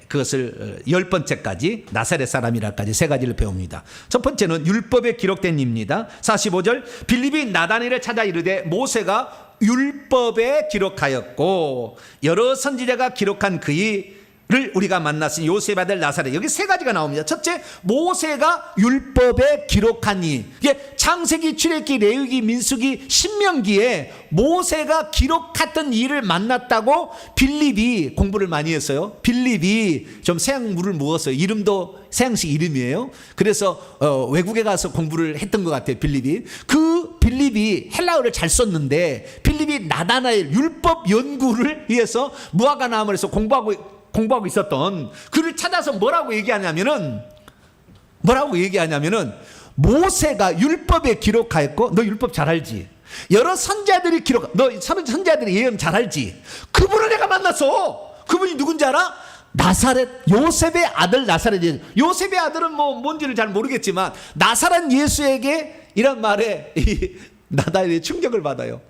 그것을 10번째까지 나사렛 사람이라까지 세 가지를 배웁니다. 첫 번째는 율법에 기록된 입니다. 45절 빌립이 나다나엘을 찾아 이르되 모세가 율법에 기록하였고 여러 선지자가 기록한 그의 를 우리가 만났으니 요셉 아들 나사렛. 여기 세 가지가 나옵니다. 첫째, 모세가 율법에 기록하니. 이게 창세기, 출애굽기, 레위기, 민수기, 신명기에 모세가 기록했던 일을 만났다고 빌립이 공부를 많이 했어요. 빌립이 좀 서양물을 먹었어요. 이름도 서양식 이름이에요. 그래서 외국에 가서 공부를 했던 것 같아요. 빌립이. 그 빌립이 헬라어를 잘 썼는데 빌립이 나다나엘 율법 연구를 위해서 무화과나무에서 공부하고 있었던 그를 찾아서 뭐라고 얘기하냐면은 모세가 율법에 기록하였고 너 율법 잘 알지? 여러 선지자들이 너 선지자들이 예언 잘 알지? 그분을 내가 만났어. 그분이 누군지 알아? 나사렛 요셉의 아들 나사렛. 요셉의 아들은 뭔지를 잘 모르겠지만 나사렛 예수에게 이런 말에 나다나엘이 충격을 받아요.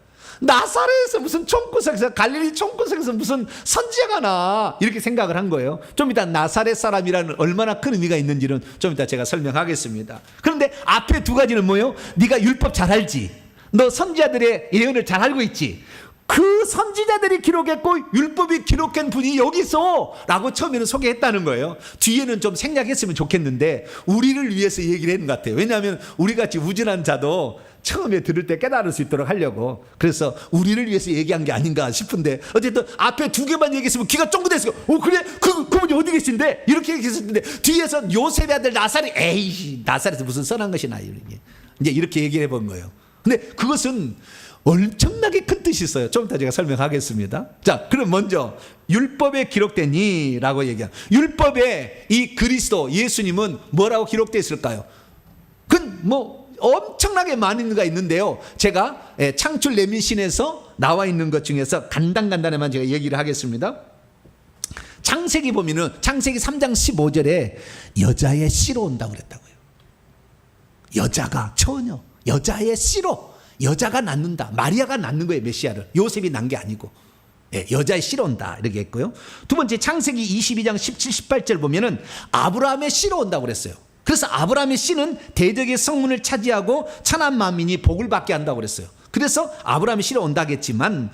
나사렛에서 무슨 총구석에서 갈릴리 총구석에서 무슨 선지자가 나 이렇게 생각을 한 거예요. 좀 이따 나사렛 사람이라는 얼마나 큰 의미가 있는지는 좀 이따 제가 설명하겠습니다. 그런데 앞에 두 가지는 뭐예요? 네가 율법 잘 알지? 너 선지자들의 예언을 잘 알고 있지? 그 선지자들이 기록했고 율법이 기록한 분이 여기 있어 라고 처음에는 소개했다는 거예요. 뒤에는 좀 생략했으면 좋겠는데 우리를 위해서 얘기를 했는 것 같아요. 왜냐하면 우리같이 우진한 자도 처음에 들을 때 깨달을 수 있도록 하려고, 그래서 우리를 위해서 얘기한 게 아닌가 싶은데, 어쨌든 앞에 두 개만 얘기했으면 귀가 쫑긋했어요. 그래? 그분이 어디 계신데? 이렇게 얘기했는데 뒤에서 요셉의 아들 나사렛, 에이 나사렛에서 무슨 선한 것이 나요, 이제 이렇게 얘기를 해본 거예요. 근데 그것은 엄청나게 큰 뜻이 있어요. 좀 이따 제가 설명하겠습니다. 자, 그럼 먼저 율법에 기록되니라고 얘기한, 율법에 이 그리스도 예수님은 뭐라고 기록되어 있을까요? 그건 뭐 엄청나게 많은 가 있는데요. 제가 창출 레미신에서 나와 있는 것 중에서 간단간단히만 제가 얘기를 하겠습니다. 창세기 보면은 창세기 3장 15절에 여자의 씨로 온다고 그랬다고요. 여자가 처녀, 여자의 씨로, 여자가 낳는다. 마리아가 낳는 거예요, 메시아를. 요셉이 낳은 게 아니고. 여자의 씨로 온다 이렇게 했고요. 두 번째 창세기 22장 17, 18절 보면은 아브라함의 씨로 온다고 그랬어요. 그래서 아브라함의 씨는 대적의 성문을 차지하고 천한 만민이 복을 받게 한다고 그랬어요. 그래서 아브라함의 씨로 온다겠지만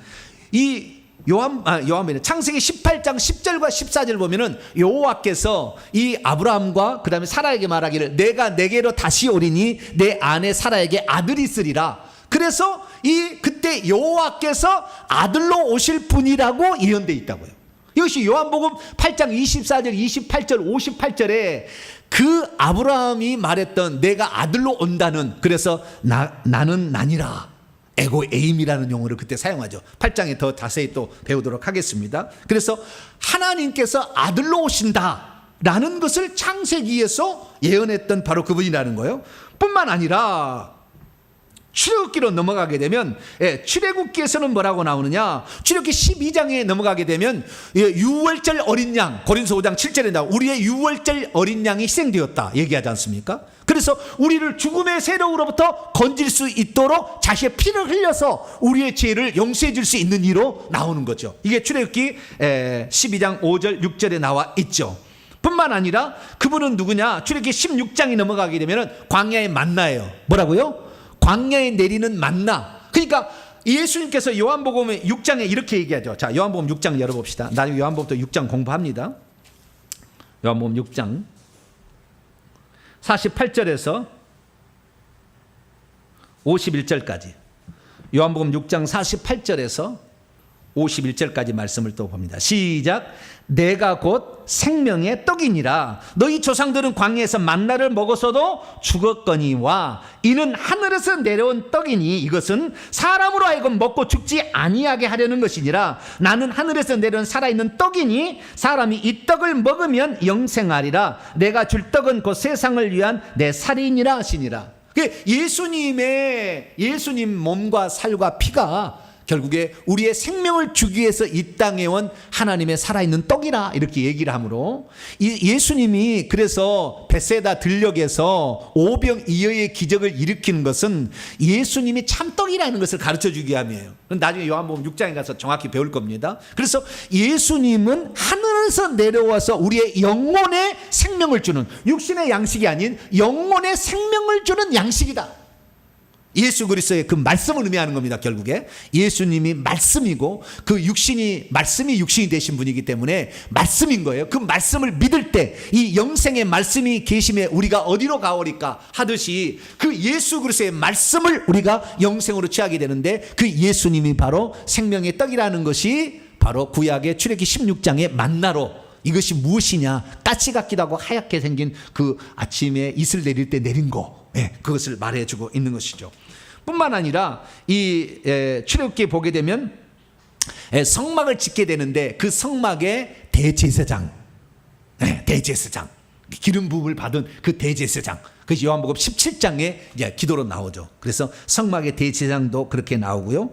이 창세기 18장 10절과 14절 보면은 여호와께서 이 아브라함과 그 다음에 사라에게 말하기를 내가 내게로 다시 오리니 내 아내 사라에게 아들이 있으리라. 그래서 그때 여호와께서 아들로 오실 분이라고 예언되어 있다고요. 이것이 요한복음 8장 24절 28절 58절에 그 아브라함이 말했던 내가 아들로 온다는, 그래서 나는 나니라, 에고 에임이라는 용어를 그때 사용하죠. 8장에 더 자세히 또 배우도록 하겠습니다. 그래서 하나님께서 아들로 오신다라는 것을 창세기에서 예언했던 바로 그분이라는 거예요. 뿐만 아니라 출애굽기로 넘어가게 되면 출애굽기에서는 뭐라고 나오느냐, 출애굽기 12장에 넘어가게 되면 유월절 어린 양, 고린서 5장 7절에 나와 우리의 유월절 어린 양이 희생되었다 얘기하지 않습니까? 그래서 우리를 죽음의 세력으로부터 건질 수 있도록 자신의 피를 흘려서 우리의 죄를 용서해 줄 수 있는 이로 나오는 거죠. 이게 출애굽기 12장 5절 6절에 나와 있죠. 뿐만 아니라 그분은 누구냐, 출애굽기 16장이 넘어가게 되면 광야의 만나예요. 뭐라고요? 광야에 내리는 만나. 그러니까 예수님께서 요한복음 6장에 이렇게 얘기하죠. 자, 요한복음 6장 열어봅시다. 나중에 요한복음도 6장 공부합니다. 요한복음 6장 48절에서 51절까지, 요한복음 6장 48절에서 51절까지 말씀을 또 봅니다. 시작. 내가 곧 생명의 떡이니라. 너희 조상들은 광야에서 만나를 먹었어도 죽었거니와 이는 하늘에서 내려온 떡이니 이것은 사람으로 하여금 먹고 죽지 아니하게 하려는 것이니라. 나는 하늘에서 내려온 살아있는 떡이니 사람이 이 떡을 먹으면 영생하리라. 내가 줄 떡은 곧 세상을 위한 내 살이니라 하시니라. 예수님 몸과 살과 피가 결국에 우리의 생명을 주기 위해서 이 땅에 온 하나님의 살아있는 떡이라 이렇게 얘기를 하므로, 예수님이 그래서 베세다 들녘에서 오병 이어의 기적을 일으키는 것은 예수님이 참떡이라는 것을 가르쳐 주기 위함이에요. 나중에 요한복음 6장에 가서 정확히 배울 겁니다. 그래서 예수님은 하늘에서 내려와서 우리의 영혼의 생명을 주는, 육신의 양식이 아닌 영혼의 생명을 주는 양식이다. 예수 그리스도의 그 말씀을 의미하는 겁니다. 결국에 예수님이 말씀이고 그 말씀이 육신이 되신 분이기 때문에 말씀인 거예요. 그 말씀을 믿을 때 이 영생의 말씀이 계심에 우리가 어디로 가오리까 하듯이 그 예수 그리스도의 말씀을 우리가 영생으로 취하게 되는데, 그 예수님이 바로 생명의 떡이라는 것이 바로 구약의 출애굽기 16장의 만나로, 이것이 무엇이냐, 가시 같기도 하고 하얗게 생긴 그 아침에 이슬 내릴 때 내린 거, 그것을 말해주고 있는 것이죠. 뿐만 아니라 이 출애굽기에 보게 되면 성막을 짓게 되는데 그 성막의 대제사장, 기름 부음을 받은 그 대제사장, 그것이 요한복음 17장에 이제 기도로 나오죠. 그래서 성막의 대제사장도 그렇게 나오고요.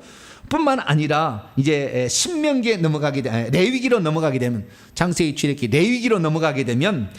뿐만 아니라 이제 신명기에 넘어가게 되면, 레위기로 넘어가게 되면, 창세기 출애굽기 레위기로 넘어가게 되면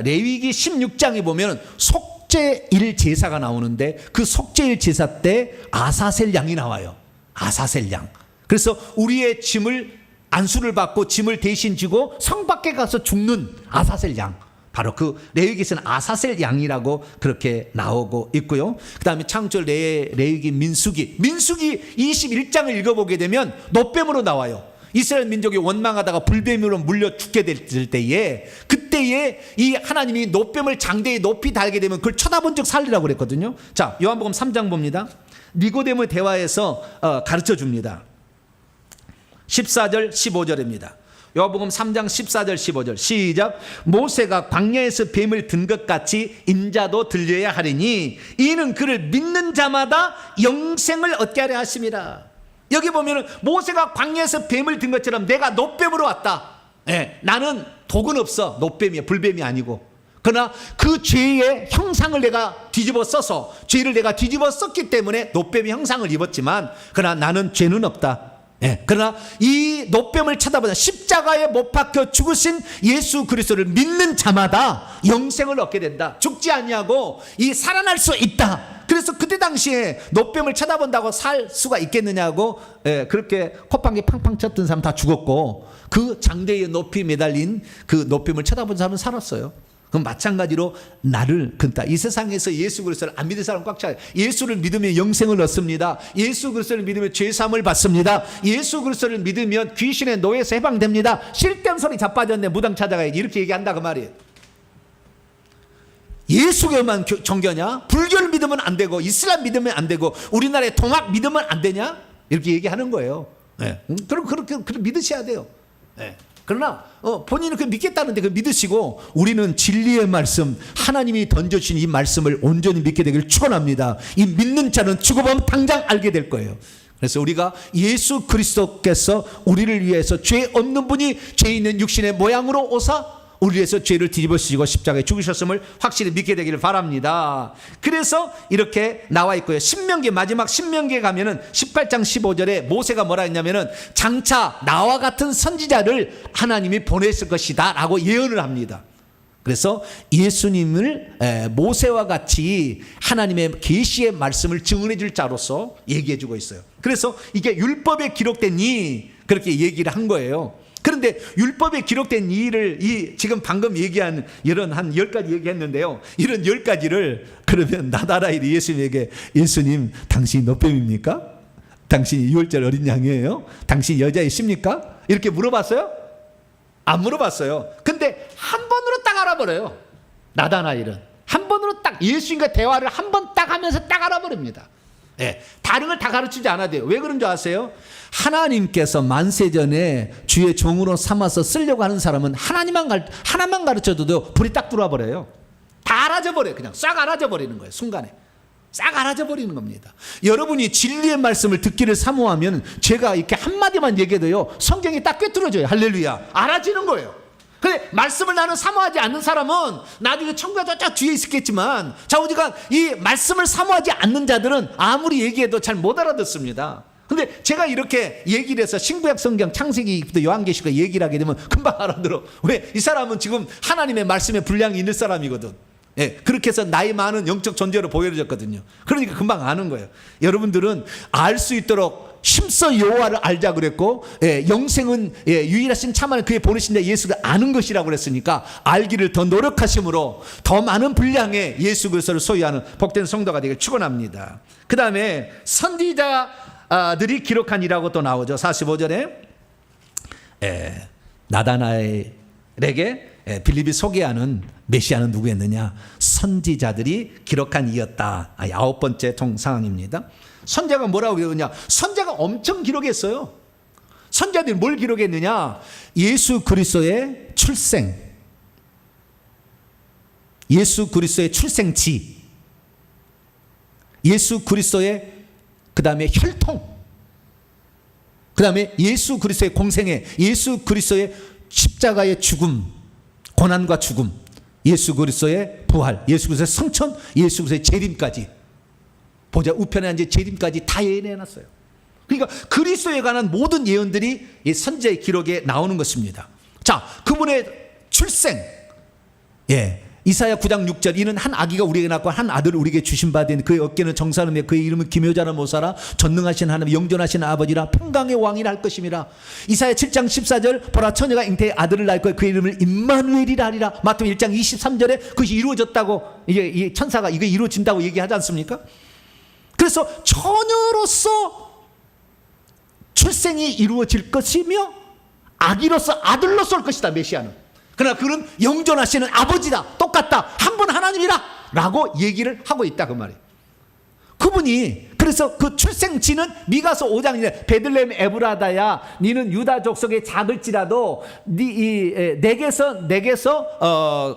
레위기 16장에 보면 속죄일 제사가 나오는데 그 속죄일 제사 때 아사셀 양이 나와요. 아사셀 양. 그래서 우리의 짐을, 안수를 받고 짐을 대신 지고 성 밖에 가서 죽는 아사셀 양, 바로 그 레위기에서는 아사셀 양이라고 그렇게 나오고 있고요. 그 다음에 창조, 레위기, 민수기 21장을 읽어보게 되면 노뱀으로 나와요. 이스라엘 민족이 원망하다가 불뱀으로 물려 죽게 될 때에, 그때에 이 하나님이 노뱀을 장대에 높이 달게 되면 그걸 쳐다본 적 살리라고 그랬거든요. 자, 요한복음 3장 봅니다. 니고데모 대화에서 가르쳐 줍니다. 14절 15절입니다. 요한복음 3장 14절 15절 시작. 모세가 광야에서 뱀을 든 것 같이 인자도 들려야 하리니 이는 그를 믿는 자마다 영생을 얻게 하려 하심이라. 여기 보면은 모세가 광야에서 뱀을 든 것처럼 내가 노뱀으로 왔다. 나는 독은 없어. 노뱀이야, 불뱀이 아니고. 그러나 그 죄의 형상을 내가 뒤집어 써서, 죄를 내가 뒤집어 썼기 때문에 노뱀의 형상을 입었지만, 그러나 나는 죄는 없다. 그러나 이 노뱀을 쳐다보자 십자가에 못 박혀 죽으신 예수 그리스도를 믿는 자마다 영생을 얻게 된다. 죽지 아니하고 이 살아날 수 있다. 그래서 그때 당시에 노뱀을 쳐다본다고 살 수가 있겠느냐고 그렇게 콧방귀 팡팡 쳤던 사람 다 죽었고, 그 장대에 높이 매달린 그 노뱀을 쳐다본 사람은 살았어요. 그럼 마찬가지로 나를, 그러니까 이 세상에서 예수 그리스도를 안 믿는 사람 꽉 차요. 예수를 믿으면 영생을 얻습니다. 예수 그리스도를 믿으면 죄사함을 받습니다. 예수 그리스도를 믿으면 귀신의 노예에서 해방됩니다. 쓸데없는 소리 자빠졌네, 무당 찾아가야지, 이렇게 얘기한다 그 말이에요. 예수교만 정교냐? 불교를 믿으면 안 되고, 이슬람 믿으면 안 되고, 우리나라의 통합 믿으면 안 되냐? 이렇게 얘기하는 거예요. 그럼 그렇게 믿으셔야 돼요. 그러나 본인은 그 믿겠다는데 그 믿으시고, 우리는 진리의 말씀, 하나님이 던져주신 이 말씀을 온전히 믿게 되기를 축원합니다. 이 믿는 자는 죽어보면 당장 알게 될 거예요. 그래서 우리가 예수 그리스도께서 우리를 위해서 죄 없는 분이 죄 있는 육신의 모양으로 오사 우리 위해서 죄를 뒤집어쓰시고 십자가에 죽으셨음을 확실히 믿게 되기를 바랍니다. 그래서 이렇게 나와 있고요. 신명기, 마지막 신명기에 가면은 18장 15절에 모세가 뭐라 했냐면은 장차 나와 같은 선지자를 하나님이 보냈을 것이다 라고 예언을 합니다. 그래서 예수님을 모세와 같이 하나님의 계시의 말씀을 증언해 줄 자로서 얘기해 주고 있어요. 그래서 이게 율법에 기록된 이, 그렇게 얘기를 한 거예요. 그런데 율법에 기록된 이 일을, 지금 방금 얘기한 이런 한 10가지 얘기했는데요, 이런 10가지를 그러면 나다라이 예수님에게, 예수님 당신이 노뱀입니까? 당신이 6월절 어린 양이에요? 당신이 여자이십니까? 이렇게 물어봤어요? 안 물어봤어요. 근데 한 번으로 딱 알아버려요. 나다나엘은 한 번으로 딱 예수님과 대화를 한 번 딱 하면서 딱 알아버립니다. 다른 걸 다 가르치지 않아도 돼요. 왜 그런 줄 아세요? 하나님께서 만세전에 주의 종으로 삼아서 쓰려고 하는 사람은 하나만 가르쳐도 불이 딱 들어와 버려요. 다 알아져 버려요. 그냥 싹 알아져 버리는 거예요. 순간에 싹 알아져 버리는 겁니다. 여러분이 진리의 말씀을 듣기를 사모하면 제가 이렇게 한마디만 얘기해도요, 성경이 딱 꿰뚫어져요. 할렐루야. 알아지는 거예요. 근데 말씀을 나는 사모하지 않는 사람은 나중에 천국에 저 뒤에 있겠지만, 좌우지간 이 말씀을 사모하지 않는 자들은 아무리 얘기해도 잘 못 알아듣습니다. 근데 제가 이렇게 얘기를 해서 신구약 성경 창세기부터 요한계시록 얘기를 하게 되면 금방 알아들어. 왜? 이 사람은 지금 하나님의 말씀에 분량이 있는 사람이거든. 그렇게 해서 나이 많은 영적 존재로 보여졌거든요. 그러니까 금방 아는 거예요. 여러분들은 알 수 있도록 힘써 여호와를 알자 그랬고, 영생은 유일하신 참하는 그의 보내신 자 예수를 아는 것이라고 그랬으니까 알기를 더 노력하심으로 더 많은 분량의 예수 그리스도를 소유하는 복된 성도가 되길 축원합니다. 그 다음에 선지자들이 기록한 이라고 또 나오죠. 45절에 나다나엘에게 빌립이 소개하는 메시아는 누구였느냐? 선지자들이 기록한 이였다. 9번째 상황입니다. 선지자가 뭐라고 그러냐? 선지자가 엄청 기록했어요. 선지자들이 뭘 기록했느냐? 예수 그리스도의 출생, 예수 그리스도의 출생지, 예수 그리스도의 그 다음에 혈통, 그 다음에 예수 그리스도의 공생애, 예수 그리스도의 십자가의 죽음, 고난과 죽음, 예수 그리스도의 부활, 예수 그리스도의 성천, 예수 그리스도의 재림까지, 보좌 우편에 앉아 재림까지 다 예언해놨어요. 그러니까 그리스도에 관한 모든 예언들이 이 선지자의 기록에 나오는 것입니다. 자, 그분의 출생, 이사야 9장 6절 이는 한 아기가 우리에게 낳고 한 아들을 우리에게 주신 바 된 그의 어깨는 정사름에 그의 이름은 기묘자라 모사라 전능하신 하나님 영존하신 아버지라 평강의 왕이라 할 것임이라. 이사야 7장 14절 보라 처녀가 잉태에 아들을 낳을 거야 그의 이름을 임마누엘이라 하리라. 마태복음 1장 23절에 그것이 이루어졌다고 이게 천사가 이거 이루어진다고 얘기하지 않습니까? 그래서 처녀로서 출생이 이루어질 것이며 아기로서 아들로서 올 것이다 메시아는. 그러나 그는 영존하시는 아버지다. 똑같다. 한 분 하나님이라 라고 얘기를 하고 있다 그 말이에요. 그분이 그래서 그 출생지는 미가서 5장이네. 베들레헴 에브라다야 니는 유다 족속의 작을지라도 내게서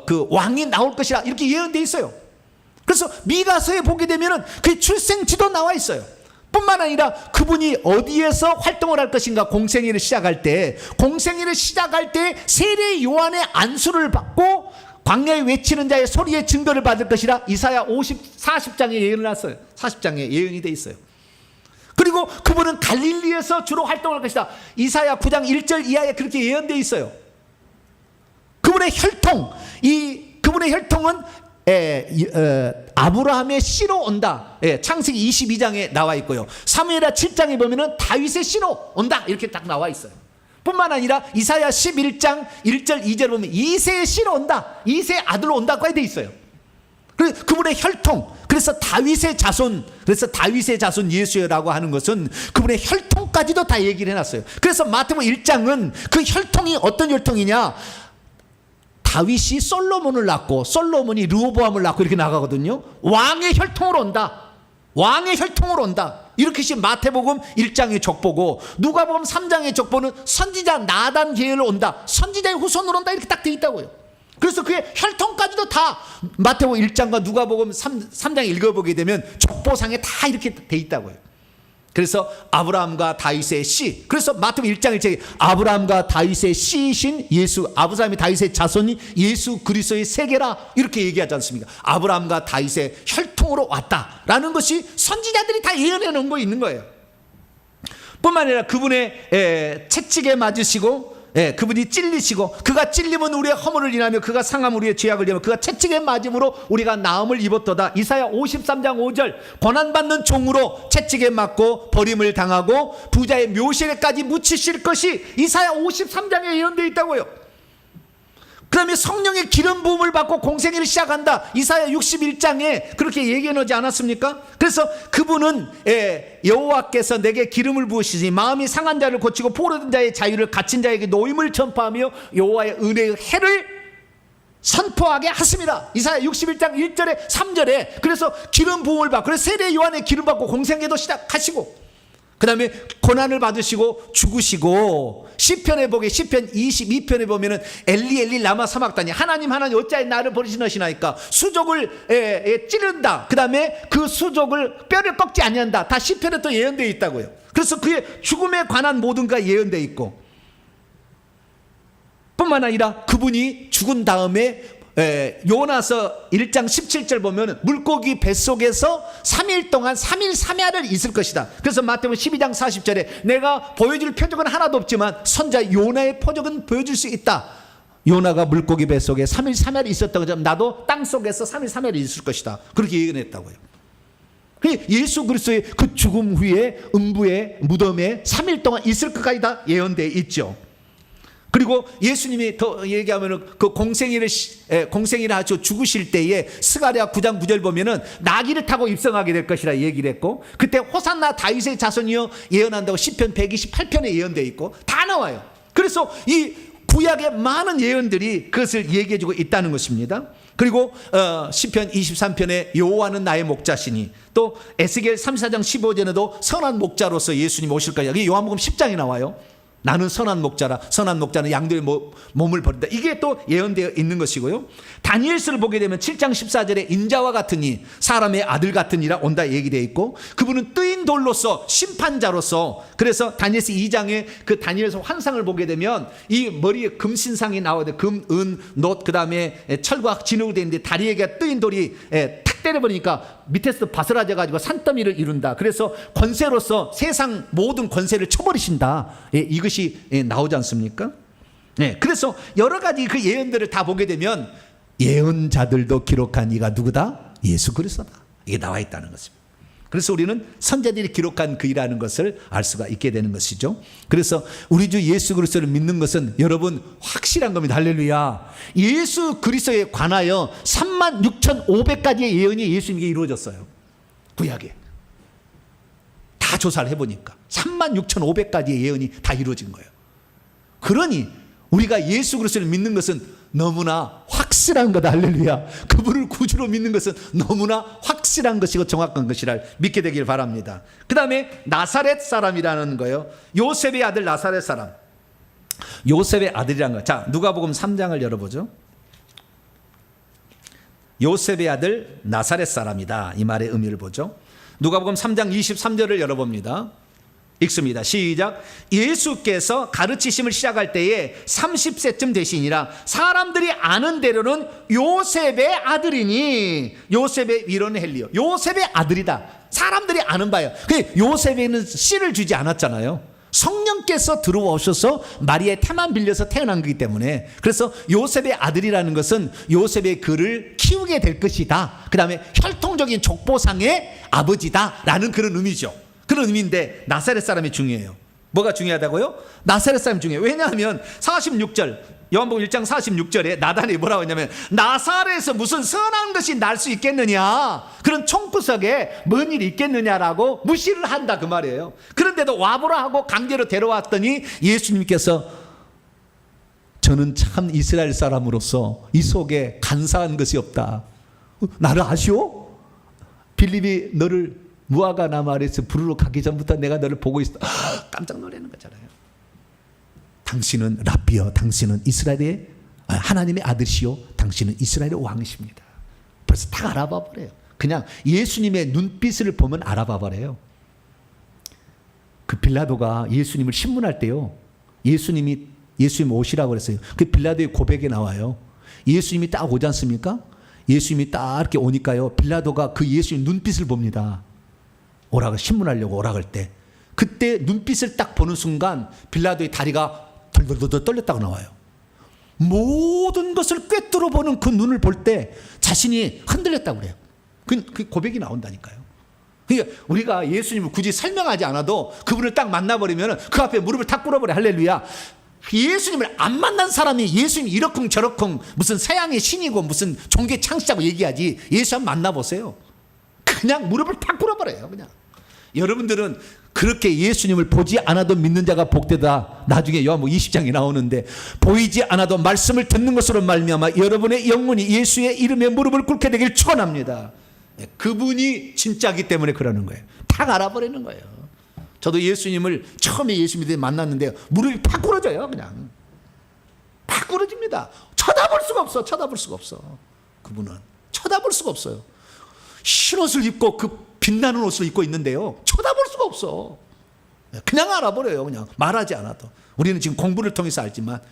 그 왕이 나올 것이라 이렇게 예언되어 있어요. 그래서 미가서에 보게 되면은 그 출생지도 나와 있어요. 뿐만 아니라 그분이 어디에서 활동을 할 것인가. 공생애를 시작할 때 세례 요한의 안수를 받고 광야에 외치는 자의 소리의 증거를 받을 것이라 이사야 40장에 예언을 했어요. 40장에 예언이 돼 있어요. 그리고 그분은 갈릴리에서 주로 활동할 것이다. 이사야 9장 1절 이하에 그렇게 예언되어 있어요. 그분의 혈통은 아브라함의 씨로 온다. 창세기 22장에 나와 있고요. 사무엘하 7장에 보면은 다윗의 씨로 온다 이렇게 딱 나와 있어요. 뿐만 아니라 이사야 11장 1절 2절 보면 이새의 씨로 온다. 이새의 아들로 온다고 되어 있어요. 그래서 그분의 혈통, 그래서 다윗의 자손 예수라고 하는 것은 그분의 혈통까지도 다 얘기를 해놨어요. 그래서 마태복음 1장은 그 혈통이 어떤 혈통이냐, 다윗이 솔로몬을 낳고 솔로몬이 르호보암을 낳고 이렇게 나가거든요. 왕의 혈통으로 온다. 이렇게 마태복음 1장의 족보고, 누가복음 3장의 족보는 선지자 나단 계열로 온다. 선지자의 후손으로 온다. 이렇게 딱 돼 있다고요. 그래서 그의 혈통까지도 다 마태복음 1장과 누가복음 3장 읽어보게 되면 족보상에 다 이렇게 돼 있다고요. 그래서 아브라함과 다윗의 씨, 그래서 마태복음 1장 1절에 아브라함과 다윗의 씨이신 예수, 아브라함이 다윗의 자손이 예수 그리스도의 세계라 이렇게 얘기하지 않습니까? 아브라함과 다윗의 혈통으로 왔다라는 것이 선지자들이 다 예언해 놓은 거 있는 거예요. 뿐만 아니라 그분의 채찍에 맞으시고, 그분이 찔리시고, 그가 찔림은 우리의 허물을 인하며 그가 상함 우리의 죄악을 인하며 그가 채찍에 맞음으로 우리가 나음을 입었도다. 이사야 53장 5절 고난받는 종으로 채찍에 맞고 버림을 당하고 부자의 묘실에까지 묻히실 것이 이사야 53장에 예언되어 있다고요. 그 다음에 성령의 기름 부음을 받고 공생애를 시작한다. 이사야 61장에 그렇게 얘기해 놓지 않았습니까? 그래서 그분은 여호와께서 내게 기름을 부으시니 마음이 상한 자를 고치고 포로된 자의 자유를 갇힌 자에게 노임을 전파하며 여호와의 은혜의 해를 선포하게 하십니다. 이사야 61장 1절에 3절에 그래서 기름 부음을 받고, 그래서 세례 요한의 기름 받고 공생애도 시작하시고, 그 다음에 고난을 받으시고 죽으시고, 시편에 보게 시편 22편에 보면은 엘리 라마 사막다니 하나님 어찌하여 나를 버리시나이까, 수족을 찌른다. 그 다음에 그 수족을 뼈를 꺾지 아니한다. 다 시편에 또 예언되어 있다고요. 그래서 그의 죽음에 관한 모든 가 예언되어 있고, 뿐만 아니라 그분이 죽은 다음에 요나서 1장 17절 보면 물고기 뱃속에서 3일 동안 3일 3야를 있을 것이다. 그래서 마태복음 12장 40절에 내가 보여줄 표적은 하나도 없지만 선자 요나의 표적은 보여줄 수 있다. 요나가 물고기 뱃속에 3일 3야를 있었다고 하면 나도 땅속에서 3일 3야를 있을 것이다. 그렇게 예언했다고요. 예수 그리스도의 그 죽음 후에 음부의 무덤에 3일 동안 있을 것까지 다 예언되어 있죠. 그리고 예수님이 더 얘기하면은 그 공생애를 하시고 죽으실 때에 스가랴 9장 9절 보면은 나귀를 타고 입성하게 될 것이라 얘기를 했고, 그때 호산나 다윗의 자손이여 예언한다고 시편 128편에 예언되어 있고 다 나와요. 그래서 이 구약의 많은 예언들이 그것을 얘기해주고 있다는 것입니다. 그리고 시편 23편에 여호와는 나의 목자시니, 또 에스겔 34장 15절에도 선한 목자로서 예수님 오실 거야. 이게 요한복음 10장에 나와요. 나는 선한 목자라. 선한 목자는 양들의 몸을 버린다. 이게 또 예언되어 있는 것이고요. 다니엘서를 보게 되면 7장 14절에 인자와 같으니 사람의 아들 같으니라 온다 얘기되어 있고, 그분은 뜨인 돌로서 심판자로서, 그래서 다니엘서 2장에 그 다니엘서 환상을 보게 되면 이 머리에 금신상이 나오는데 금, 은, 놋, 그 다음에 철과 진흙으로 되어 있는데 다리에게 뜨인 돌이 탁 때려버리니까 밑에서 바스라져 가지고 산더미를 이룬다. 그래서 권세로서 세상 모든 권세를 쳐버리신다. 이것이 나오지 않습니까? 그래서 여러 가지 그 예언들을 다 보게 되면 예언자들도 기록한 이가 누구다? 예수 그리스도다. 이게 나와 있다는 것입니다. 그래서 우리는 선자들이 기록한 그이라는 것을 알 수가 있게 되는 것이죠. 그래서 우리 주 예수 그리스도를 믿는 것은 여러분 확실한 겁니다. 할렐루야. 예수 그리스도에 관하여 36,500가지의 예언이 예수님에게 이루어졌어요. 구약에. 다 조사를 해보니까 36,500가지의 예언이 다 이루어진 거예요. 그러니 우리가 예수 그리스도를 믿는 것은 너무나 확실한 거다. 할렐루야. 그분을 구주로 믿는 것은 너무나 확실한 것이고 정확한 것이라 믿게 되길 바랍니다. 그 다음에 나사렛 사람이라는 거예요. 요셉의 아들 나사렛 사람. 요셉의 아들이라는 거. 자, 누가복음 3장을 열어보죠. 요셉의 아들 나사렛 사람이다. 이 말의 의미를 보죠. 누가복음 3장 23절을 열어봅니다. 읽습니다. 시작. 예수께서 가르치심을 시작할 때에 30세쯤 되시니라. 사람들이 아는 대로는 요셉의 아들이니. 요셉의 위로는 헬리오. 요셉의 아들이다. 사람들이 아는 바예요. 요셉에는 씨를 주지 않았잖아요. 성령께서 들어오셔서 마리아의 태만 빌려서 태어난 거기 때문에, 그래서 요셉의 아들이라는 것은 요셉의 그를 키우게 될 것이다. 그 다음에 혈통적인 족보상의 아버지다라는 그런 의미죠. 그런 의미인데 나사렛 사람이 중요해요. 뭐가 중요하다고요? 나사렛 사람이 중요해요. 왜냐하면 46절 요한복음 1장 46절에 나단이 뭐라고 했냐면 나사렛에서 무슨 선한 것이 날 수 있겠느냐, 그런 총구석에 뭔 일이 있겠느냐라고 무시를 한다 그 말이에요. 그런데도 와보라 하고 강제로 데려왔더니 예수님께서 저는 참 이스라엘 사람으로서 이 속에 간사한 것이 없다. 나를 아시오? 빌립이 너를 무화과 나무 아래에서 부르러 가기 전부터 내가 너를 보고 있어. 깜짝 놀라는 거잖아요. 당신은 랍비여, 당신은 이스라엘의 하나님의 아들이시요, 당신은 이스라엘의 왕이십니다. 벌써 다 알아봐 버려요. 그냥 예수님의 눈빛을 보면 알아봐 버려요. 그 빌라도가 예수님을 신문할 때요, 예수님 오시라고 그랬어요. 그 빌라도의 고백에 나와요. 예수님이 딱 오지 않습니까? 예수님이 딱 이렇게 오니까요, 빌라도가 그 예수님 눈빛을 봅니다. 오라고 신문하려고 오라고 할 때, 그때 눈빛을 딱 보는 순간 빌라도의 다리가 덜덜덜 떨렸다고 나와요. 모든 것을 꿰뚫어 보는 그 눈을 볼 때 자신이 흔들렸다고 그래요. 그 고백이 나온다니까요. 그러니까 우리가 예수님을 굳이 설명하지 않아도 그분을 딱 만나버리면 그 앞에 무릎을 탁 꿇어버려. 할렐루야. 예수님을 안 만난 사람이 예수님이 이러쿵 저러쿵 무슨 서양의 신이고 무슨 종교 창시자고 얘기하지, 예수 한번 만나보세요. 그냥 무릎을 탁 꿇어버려요. 그냥. 여러분들은 그렇게 예수님을 보지 않아도 믿는 자가 복되다. 나중에 요한복음 20장에 나오는데, 보이지 않아도 말씀을 듣는 것으로 말미암아 여러분의 영혼이 예수의 이름에 무릎을 꿇게 되길 축원합니다. 그분이 진짜기 때문에 그러는 거예요. 탁 알아버리는 거예요. 저도 예수님을 처음에 예수님을 만났는데 무릎이 팍 꿇어져요. 그냥 팍 꿇어집니다. 쳐다볼 수가 없어. 쳐다볼 수가 없어. 그분은 쳐다볼 수가 없어요. 흰옷을 입고 그 빛나는 옷을 입고 있는데요, 쳐다볼 수가 없어. 그냥 알아버려요. 그냥 말하지 않아도. 우리는 지금 공부를 통해서 알지만,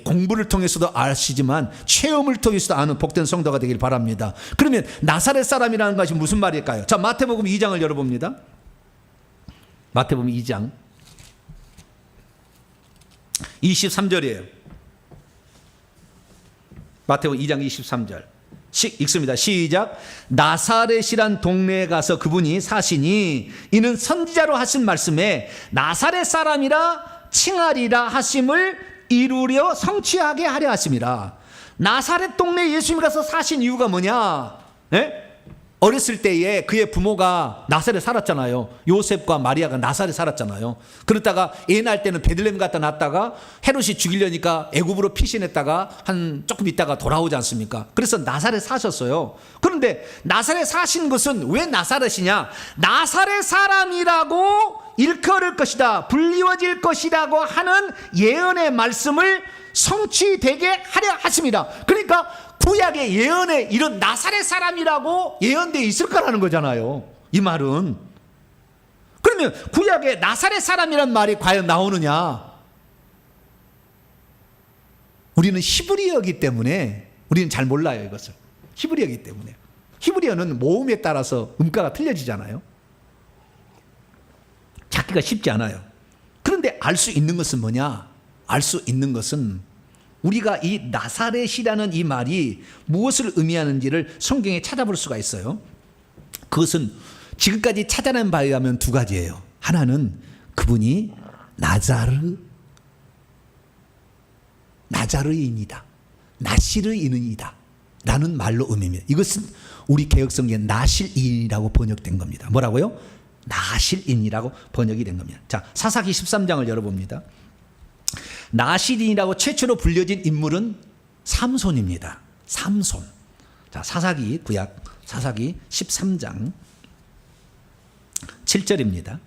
공부를 통해서도 아시지만 체험을 통해서도 아는 복된 성도가 되길 바랍니다. 그러면 나사렛 사람이라는 것이 무슨 말일까요? 자, 마태복음 2장을 열어봅니다. 마태복음 2장 23절이에요. 마태복음 2장 23절 읽습니다. 시작. 나사렛이란 동네에 가서 그분이 사시니 이는 선지자로 하신 말씀에 나사렛 사람이라 칭하리라 하심을 이루려 성취하게 하려 하심이라. 나사렛 동네에 예수님이 가서 사신 이유가 뭐냐? 네? 어렸을 때에 그의 부모가 나사렛 살았잖아요. 요셉과 마리아가 나사렛 살았잖아요. 그러다가 애 낳을 때는 베들레헴 갖다 놨다가 헤롯이 죽이려니까 애굽으로 피신했다가 한 조금 있다가 돌아오지 않습니까? 그래서 나사렛 사셨어요. 그런데 나사렛 사신 것은 왜 나사렛이냐? 나사렛 사람이라고 일컬을 것이다, 불리워질 것이라고 하는 예언의 말씀을 성취되게 하려 하십니다. 그러니까 구약의 예언에 이런 나사렛 사람이라고 예언되어 있을 거라는 거잖아요. 이 말은. 그러면 구약에 나사렛 사람이란 말이 과연 나오느냐? 우리는 히브리어이기 때문에 우리는 잘 몰라요, 이것을. 히브리어이기 때문에. 히브리어는 모음에 따라서 음가가 틀려지잖아요. 찾기가 쉽지 않아요. 그런데 알 수 있는 것은 뭐냐? 알 수 있는 것은 우리가 이 나사렛이라는 이 말이 무엇을 의미하는지를 성경에 찾아볼 수가 있어요. 그것은 지금까지 찾아낸 바에 의하면 두 가지예요. 하나는 그분이 나자르인이다, 나시르인이다 라는 말로 의미합니다. 이것은 우리 개혁성경에 나실인이라고 번역된 겁니다. 뭐라고요? 나실인이라고 번역이 된 겁니다. 자, 사사기 13장을 열어봅니다. 나실인이라고 최초로 불려진 인물은 삼손입니다. 삼손. 자, 사사기 구약 사사기 13장 7절입니다.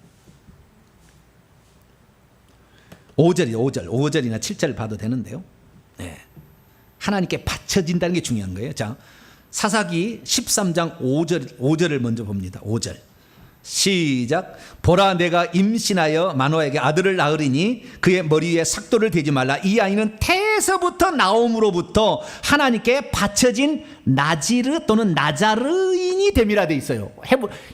5절이나 7절 봐도 되는데요. 네. 하나님께 바쳐진다는 게 중요한 거예요. 자, 사사기 13장 5절을 먼저 봅니다. 5절. 시작. 보라, 내가 임신하여 마노아에게 아들을 낳으리니 그의 머리 위에 삭도를 대지 말라. 이 아이는 태에서부터 나옴으로부터 하나님께 바쳐진 나지르 또는 나자르인이 됨이라 돼 있어요.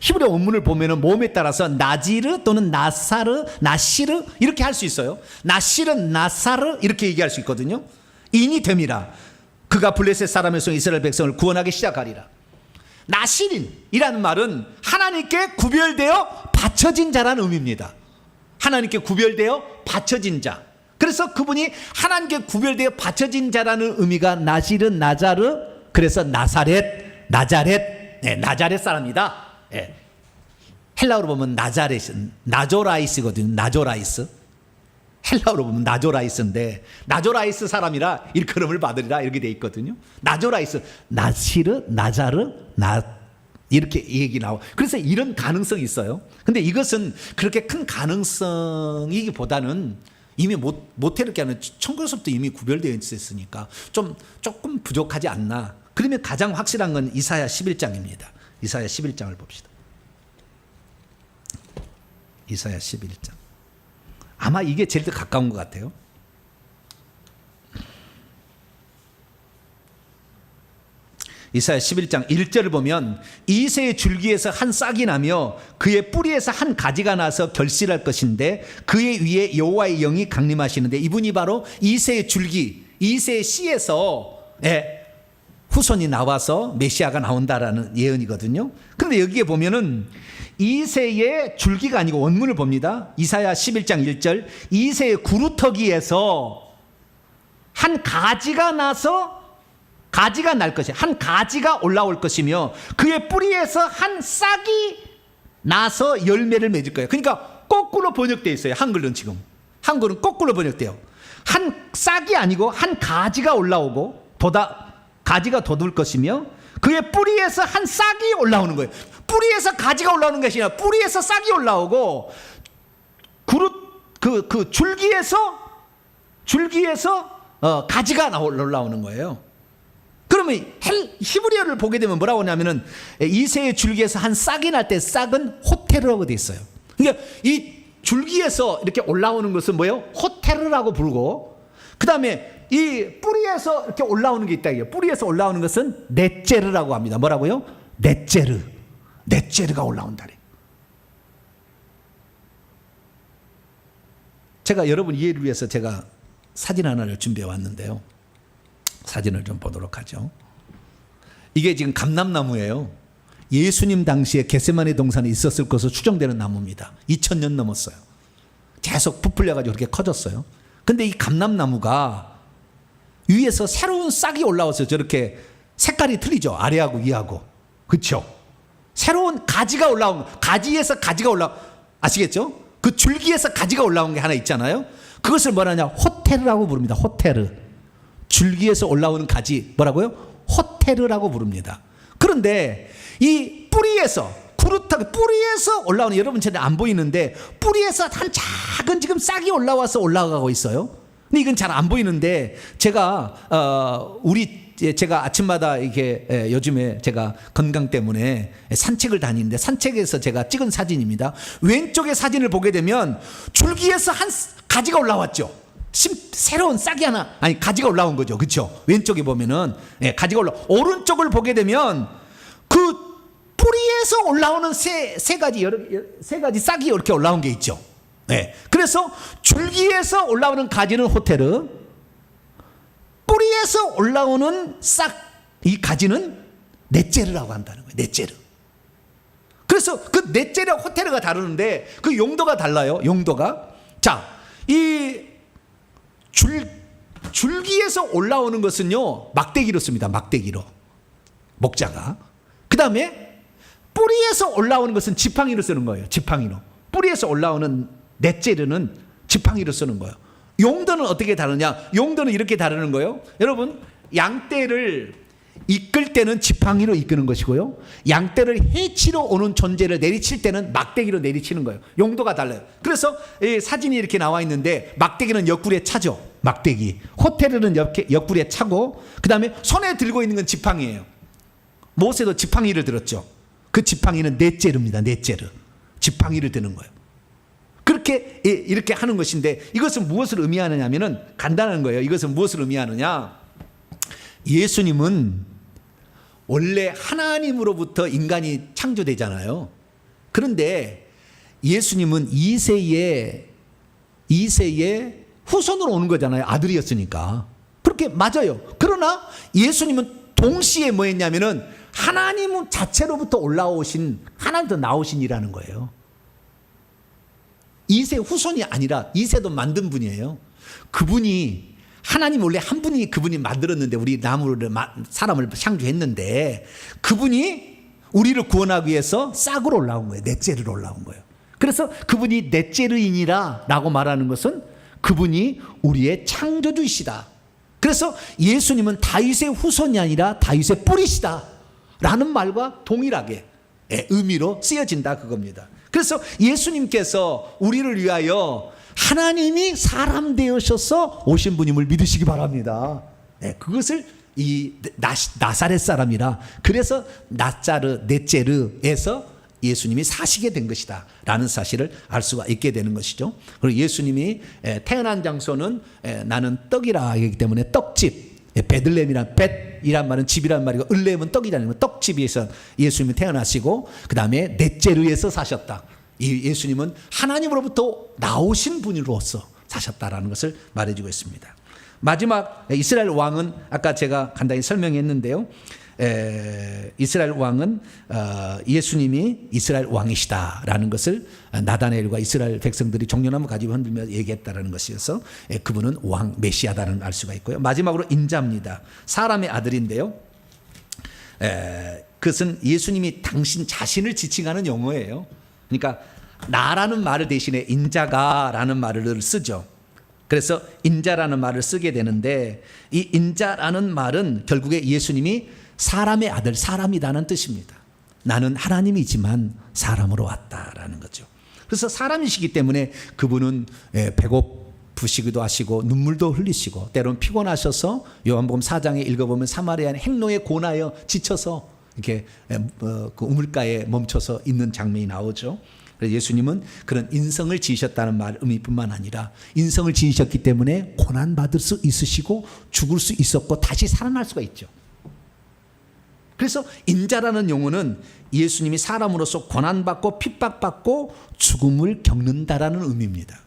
히브리 원문을 보면은 몸에 따라서 나지르 또는 나사르, 나시르 이렇게 할 수 있어요. 나시르, 나사르 이렇게 얘기할 수 있거든요. 인이 됨이라. 그가 블레셋 사람의 성 이스라엘 백성을 구원하기 시작하리라. 나실인이라는 말은 하나님께 구별되어 바쳐진 자라는 의미입니다. 하나님께 구별되어 바쳐진 자. 그래서 그분이 하나님께 구별되어 바쳐진 자라는 의미가 나실은 나자르, 그래서 나자렛, 네, 나자렛 사람이다. 네. 헬라어로 보면 나자렛은 나조라이스거든요. 나조라이스. 헬라어로 보면 나조라이스인데 나조라이스 사람이라 일컬음을 받으리라 이렇게 돼 있거든요. 나조라이스, 나시르, 나자르, 이렇게 얘기 나와. 그래서 이런 가능성이 있어요. 근데 이것은 그렇게 큰 가능성이기보다는 이미 모태롭게 하는 천국에서부터 이미 구별되어 있었으니까 조금 부족하지 않나. 그러면 가장 확실한 건 이사야 11장입니다. 이사야 11장을 봅시다. 이사야 11장. 아마 이게 제일 더 가까운 것 같아요. 이사야 11장 1절을 보면 이새의 줄기에서 한 싹이 나며 그의 뿌리에서 한 가지가 나서 결실할 것인데 그의 위에 여호와의 영이 강림하시는데 이분이 바로 이새의 줄기, 이새의 씨에서 후손이 나와서 메시아가 나온다라는 예언이거든요. 그런데 여기에 보면은 이새의 줄기가 아니고 원문을 봅니다. 이사야 11장 1절. 이새의 구루터기에서 한 가지가 나서 가지가 날 것이야. 한 가지가 올라올 것이며 그의 뿌리에서 한 싹이 나서 열매를 맺을 거예요. 그러니까 거꾸로 번역되어 있어요. 한글은 지금. 한글은 거꾸로 번역돼요. 한 싹이 아니고 한 가지가 올라오고 가지가 돋을 것이며 그의 뿌리에서 한 싹이 올라오는 거예요. 뿌리에서 가지가 올라오는 것이 아니라 뿌리에서 싹이 올라오고 그 줄기에서 가지가 올라오는 거예요. 그러면 히브리어를 보게 되면 뭐라고 하냐면은 이새의 줄기에서 한 싹이 날 때 싹은 호테르라고 돼 있어요. 그러니까 이 줄기에서 이렇게 올라오는 것은 뭐예요? 호테르라고 부르고 그 다음에 이 뿌리에서 이렇게 올라오는 게 있다. 뿌리에서 올라오는 것은 넷제르라고 합니다. 뭐라고요? 넷제르가 올라온다래. 제가 여러분 이해를 위해서 제가 사진 하나를 준비해 왔는데요. 사진을 좀 보도록 하죠. 이게 지금 감람나무예요. 예수님 당시에 겟세마네 동산에 있었을 것으로 추정되는 나무입니다. 2000년 넘었어요. 계속 부풀려가지고 그렇게 커졌어요. 근데 이 감람나무가 위에서 새로운 싹이 올라와서 저렇게 색깔이 틀리죠. 아래하고 위하고. 그렇죠? 새로운 가지가 올라온, 가지에서 가지가 아시겠죠? 그 줄기에서 가지가 올라온 게 하나 있잖아요. 그것을 뭐라냐? 호테르라고 부릅니다. 호테르. 줄기에서 올라오는 가지 뭐라고요? 호테르라고 부릅니다. 그런데 이 뿌리에서 뿌리에서 올라오는, 여러분 잘 안 보이는데 뿌리에서 한 작은 지금 싹이 올라가고 있어요. 근데 이건 잘 안 보이는데 제가 아침마다 이렇게 요즘에 제가 건강 때문에 산책을 다니는데 산책에서 제가 찍은 사진입니다. 왼쪽의 사진을 보게 되면 줄기에서 한 가지가 올라왔죠. 새로운 싹이 가지가 올라온 거죠. 그렇죠? 왼쪽에 보면은 가지가 오른쪽을 보게 되면 그 뿌리에서 올라오는 세 가지 싹이 이렇게 올라온 게 있죠. 그래서 줄기에서 올라오는 가지는 호테르, 뿌리에서 올라오는 싹 이 가지는 넷제르라고 한다는 거예요. 넷제르. 그래서 그 넷제르와 호테르가 다르는데 그 용도가 달라요. 용도가. 자, 이 줄기에서 올라오는 것은요, 막대기로 씁니다. 막대기로. 목자가. 그 다음에 뿌리에서 올라오는 것은 지팡이로 쓰는 거예요. 지팡이로. 뿌리에서 올라오는 넷제르는 지팡이로 쓰는 거예요. 용도는 어떻게 다르냐? 용도는 이렇게 다르는 거예요. 여러분, 양떼를 이끌 때는 지팡이로 이끄는 것이고요, 양떼를 해치러 오는 존재를 내리칠 때는 막대기로 내리치는 거예요. 용도가 달라요. 그래서 이 사진이 이렇게 나와 있는데, 막대기는 옆구리에 차죠. 막대기. 호테르는 옆구리에 차고, 그 다음에 손에 들고 있는 건 지팡이에요. 모세도 지팡이를 들었죠. 그 지팡이는 넷제르입니다. 넷제르. 지팡이를 드는 거예요. 그렇게 이렇게 하는 것인데, 이것은 무엇을 의미하느냐 하면은 간단한 거예요. 이것은 무엇을 의미하느냐? 예수님은 원래 하나님으로부터 인간이 창조되잖아요. 그런데 예수님은 이세의 후손으로 오는 거잖아요. 아들이었으니까. 그렇게 맞아요. 그러나 예수님은 동시에 뭐 했냐면은 하나님 자체로부터 올라오신, 하나님부터 나오신이라는 거예요. 이세 후손이 아니라, 이세도 만든 분이에요. 그분이, 하나님 원래 한 분이 그분이 만들었는데, 우리 나무를 사람을 창조했는데, 그분이 우리를 구원하기 위해서 싹으로 올라온 거예요. 넷제르로 올라온 거예요. 그래서 그분이 넷제르인이라 라고 말하는 것은 그분이 우리의 창조주이시다. 그래서 예수님은 다윗의 후손이 아니라 다윗의 뿌리시다 라는 말과 동일하게 의미로 쓰여진다, 그겁니다. 그래서 예수님께서 우리를 위하여 하나님이 사람 되어셔서 오신 분임을 믿으시기 바랍니다. 그것을 이 나사렛 사람이라, 그래서 넷제르에서 예수님이 사시게 된 것이다 라는 사실을 알 수가 있게 되는 것이죠. 그리고 예수님이 태어난 장소는 나는 떡이라 하기 때문에 떡집, 베들레헴이란 벳이란 말은 집이란 말이고, 을레헴은 떡이라는 떡집에서 예수님이 태어나시고, 그 다음에 넷제르에서 사셨다. 이 예수님은 하나님으로부터 나오신 분으로서 사셨다라는 것을 말해주고 있습니다. 마지막 이스라엘 왕은 아까 제가 간단히 설명했는데요. 이스라엘 왕은 예수님이 이스라엘 왕이시다라는 것을 나다나엘과 이스라엘 백성들이 종려나무 가지고 흔들며 얘기했다라는 것이어서 그분은 왕 메시아다는 알 수가 있고요. 마지막으로 인자입니다. 사람의 아들인데요. 그것은 예수님이 당신 자신을 지칭하는 용어예요. 그러니까 나라는 말을 대신에 인자가라는 말을 쓰죠. 그래서 인자라는 말을 쓰게 되는데, 이 인자라는 말은 결국에 예수님이 사람의 아들, 사람이라는 뜻입니다. 나는 하나님이지만 사람으로 왔다라는 거죠. 그래서 사람이시기 때문에 그분은 배고프시기도 하시고 눈물도 흘리시고, 때로는 피곤하셔서 요한복음 4장에 읽어보면 사마리아 행로에 고나여 지쳐서 이렇게 그 우물가에 멈춰서 있는 장면이 나오죠. 그래서 예수님은 그런 인성을 지으셨다는 말 의미뿐만 아니라, 인성을 지으셨기 때문에 고난 받을 수 있으시고 죽을 수 있었고 다시 살아날 수가 있죠. 그래서 인자라는 용어는 예수님이 사람으로서 고난받고 핍박받고 죽음을 겪는다라는 의미입니다.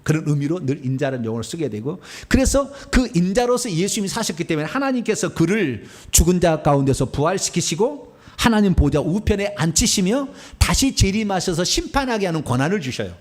그런 의미로 늘 인자라는 용어를 쓰게 되고, 그래서 그 인자로서 예수님이 사셨기 때문에 하나님께서 그를 죽은 자 가운데서 부활시키시고 하나님 보좌 우편에 앉히시며 다시 재림하셔서 심판하게 하는 권한을 주셔요.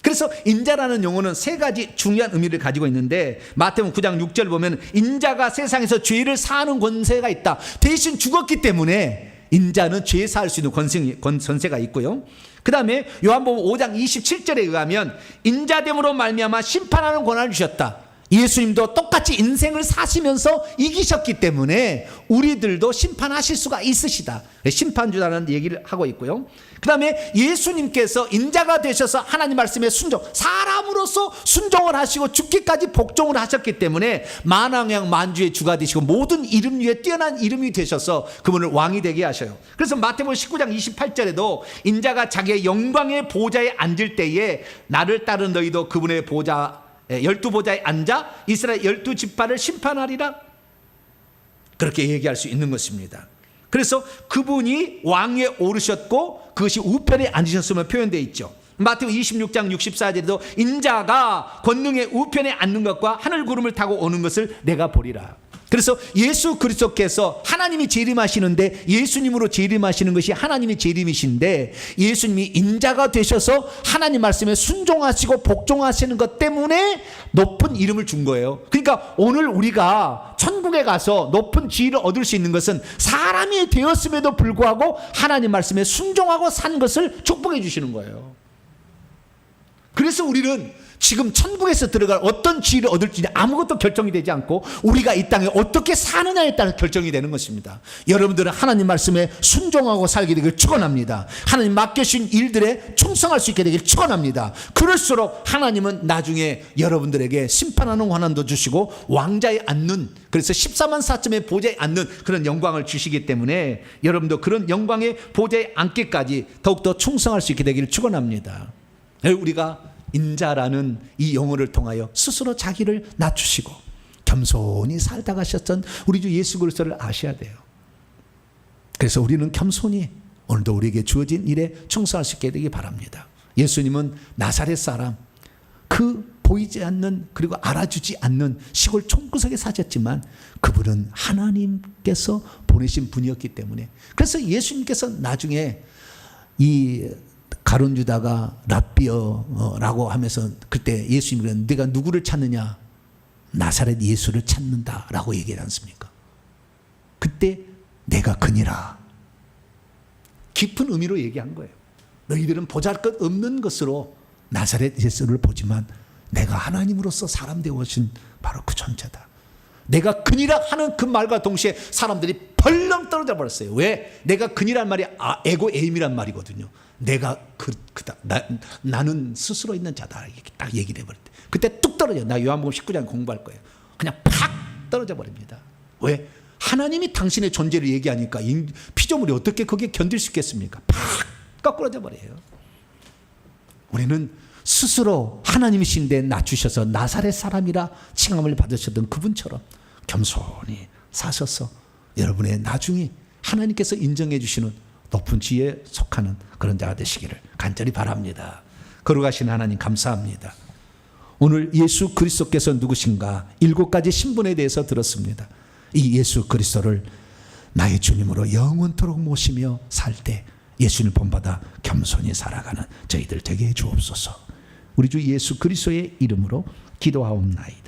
그래서 인자라는 용어는 세 가지 중요한 의미를 가지고 있는데, 마태복음 9장 6절 보면 인자가 세상에서 죄를 사하는 권세가 있다. 대신 죽었기 때문에 인자는 죄 사할 수 있는 권세가 있고요. 그 다음에 요한복음 5장 27절에 의하면 인자됨으로 말미암아 심판하는 권한을 주셨다. 예수님도 똑같이 인생을 사시면서 이기셨기 때문에 우리들도 심판하실 수가 있으시다. 심판주라는 얘기를 하고 있고요. 그 다음에 예수님께서 인자가 되셔서 하나님 말씀에 사람으로서 순종을 하시고 죽기까지 복종을 하셨기 때문에 만왕양 만주의 주가 되시고 모든 이름 위에 뛰어난 이름이 되셔서 그분을 왕이 되게 하셔요. 그래서 마태복음 19장 28절에도 인자가 자기의 영광의 보좌에 앉을 때에 나를 따른 너희도 그분의 보좌 12보좌에 앉아 이스라엘 12지파를 심판하리라, 그렇게 얘기할 수 있는 것입니다. 그래서 그분이 왕위에 오르셨고 그것이 우편에 앉으셨으면 표현되어 있죠. 마태복음 26장 64절에도 인자가 권능의 우편에 앉는 것과 하늘 구름을 타고 오는 것을 내가 보리라. 그래서 예수 그리스도께서 하나님이 재림하시는데 예수님으로 재림하시는 것이 하나님의 재림이신데 예수님이 인자가 되셔서 하나님 말씀에 순종하시고 복종하시는 것 때문에 높은 이름을 준 거예요. 그러니까 오늘 우리가 천국에 가서 높은 지위를 얻을 수 있는 것은 사람이 되었음에도 불구하고 하나님 말씀에 순종하고 산 것을 축복해 주시는 거예요. 그래서 우리는 지금 천국에서 들어갈 어떤 지위를 얻을지 아무것도 결정이 되지 않고 우리가 이 땅에 어떻게 사느냐에 따라 결정이 되는 것입니다. 여러분들은 하나님 말씀에 순종하고 살게 되길 축원합니다. 하나님 맡겨주신 일들에 충성할 수 있게 되길 축원합니다. 그럴수록 하나님은 나중에 여러분들에게 심판하는 권한도 주시고 왕자에 앉는, 그래서 14만 4천의 보좌에 앉는 그런 영광을 주시기 때문에 여러분도 그런 영광의 보좌에 앉기까지 더욱더 충성할 수 있게 되기를 축원합니다. 우리가 인자라는 이 용어를 통하여 스스로 자기를 낮추시고 겸손히 살다 가셨던 우리 주 예수 그리스도를 아셔야 돼요. 그래서 우리는 겸손히 오늘도 우리에게 주어진 일에 충성할 수 있게 되기 바랍니다. 예수님은 나사렛 사람, 그 보이지 않는 그리고 알아주지 않는 시골 촌구석에 사셨지만 그분은 하나님께서 보내신 분이었기 때문에, 그래서 예수님께서 나중에 이 가룟 유다가 랍비어라고 하면서 그때 예수님이 네가 누구를 찾느냐? 나사렛 예수를 찾는다라고 얘기하지 않습니까? 그때 내가 그니라, 깊은 의미로 얘기한 거예요. 너희들은 보잘것없는 것으로 나사렛 예수를 보지만 내가 하나님으로서 사람 되어오신 바로 그 존재다. 내가 그니라 하는 그 말과 동시에 사람들이 벌렁 떨어져 버렸어요. 왜? 내가 그니란 말이 에고 에임이란 말이거든요. 내가 나는 스스로 있는 자다 이렇게 딱 얘기를 해버릴 때 그때 뚝 떨어져요. 나 요한복음 19장 공부할 거예요. 그냥 팍 떨어져 버립니다. 왜? 하나님이 당신의 존재를 얘기하니까 피조물이 어떻게 거기에 견딜 수 있겠습니까? 팍 거꾸러져 버려요. 우리는 스스로 하나님이신데 낮추셔서 나사렛 사람이라 칭함을 받으셨던 그분처럼 겸손히 사셔서 여러분의 나중에 하나님께서 인정해 주시는 높은 지혜에 속하는 그런 자가 되시기를 간절히 바랍니다. 거룩하신 하나님 감사합니다. 오늘 예수 그리스도께서 누구신가 7가지 신분에 대해서 들었습니다. 이 예수 그리스도를 나의 주님으로 영원토록 모시며 살 때 예수님 본받아 겸손히 살아가는 저희들 되게 해 주옵소서. 우리 주 예수 그리스도의 이름으로 기도하옵나이다.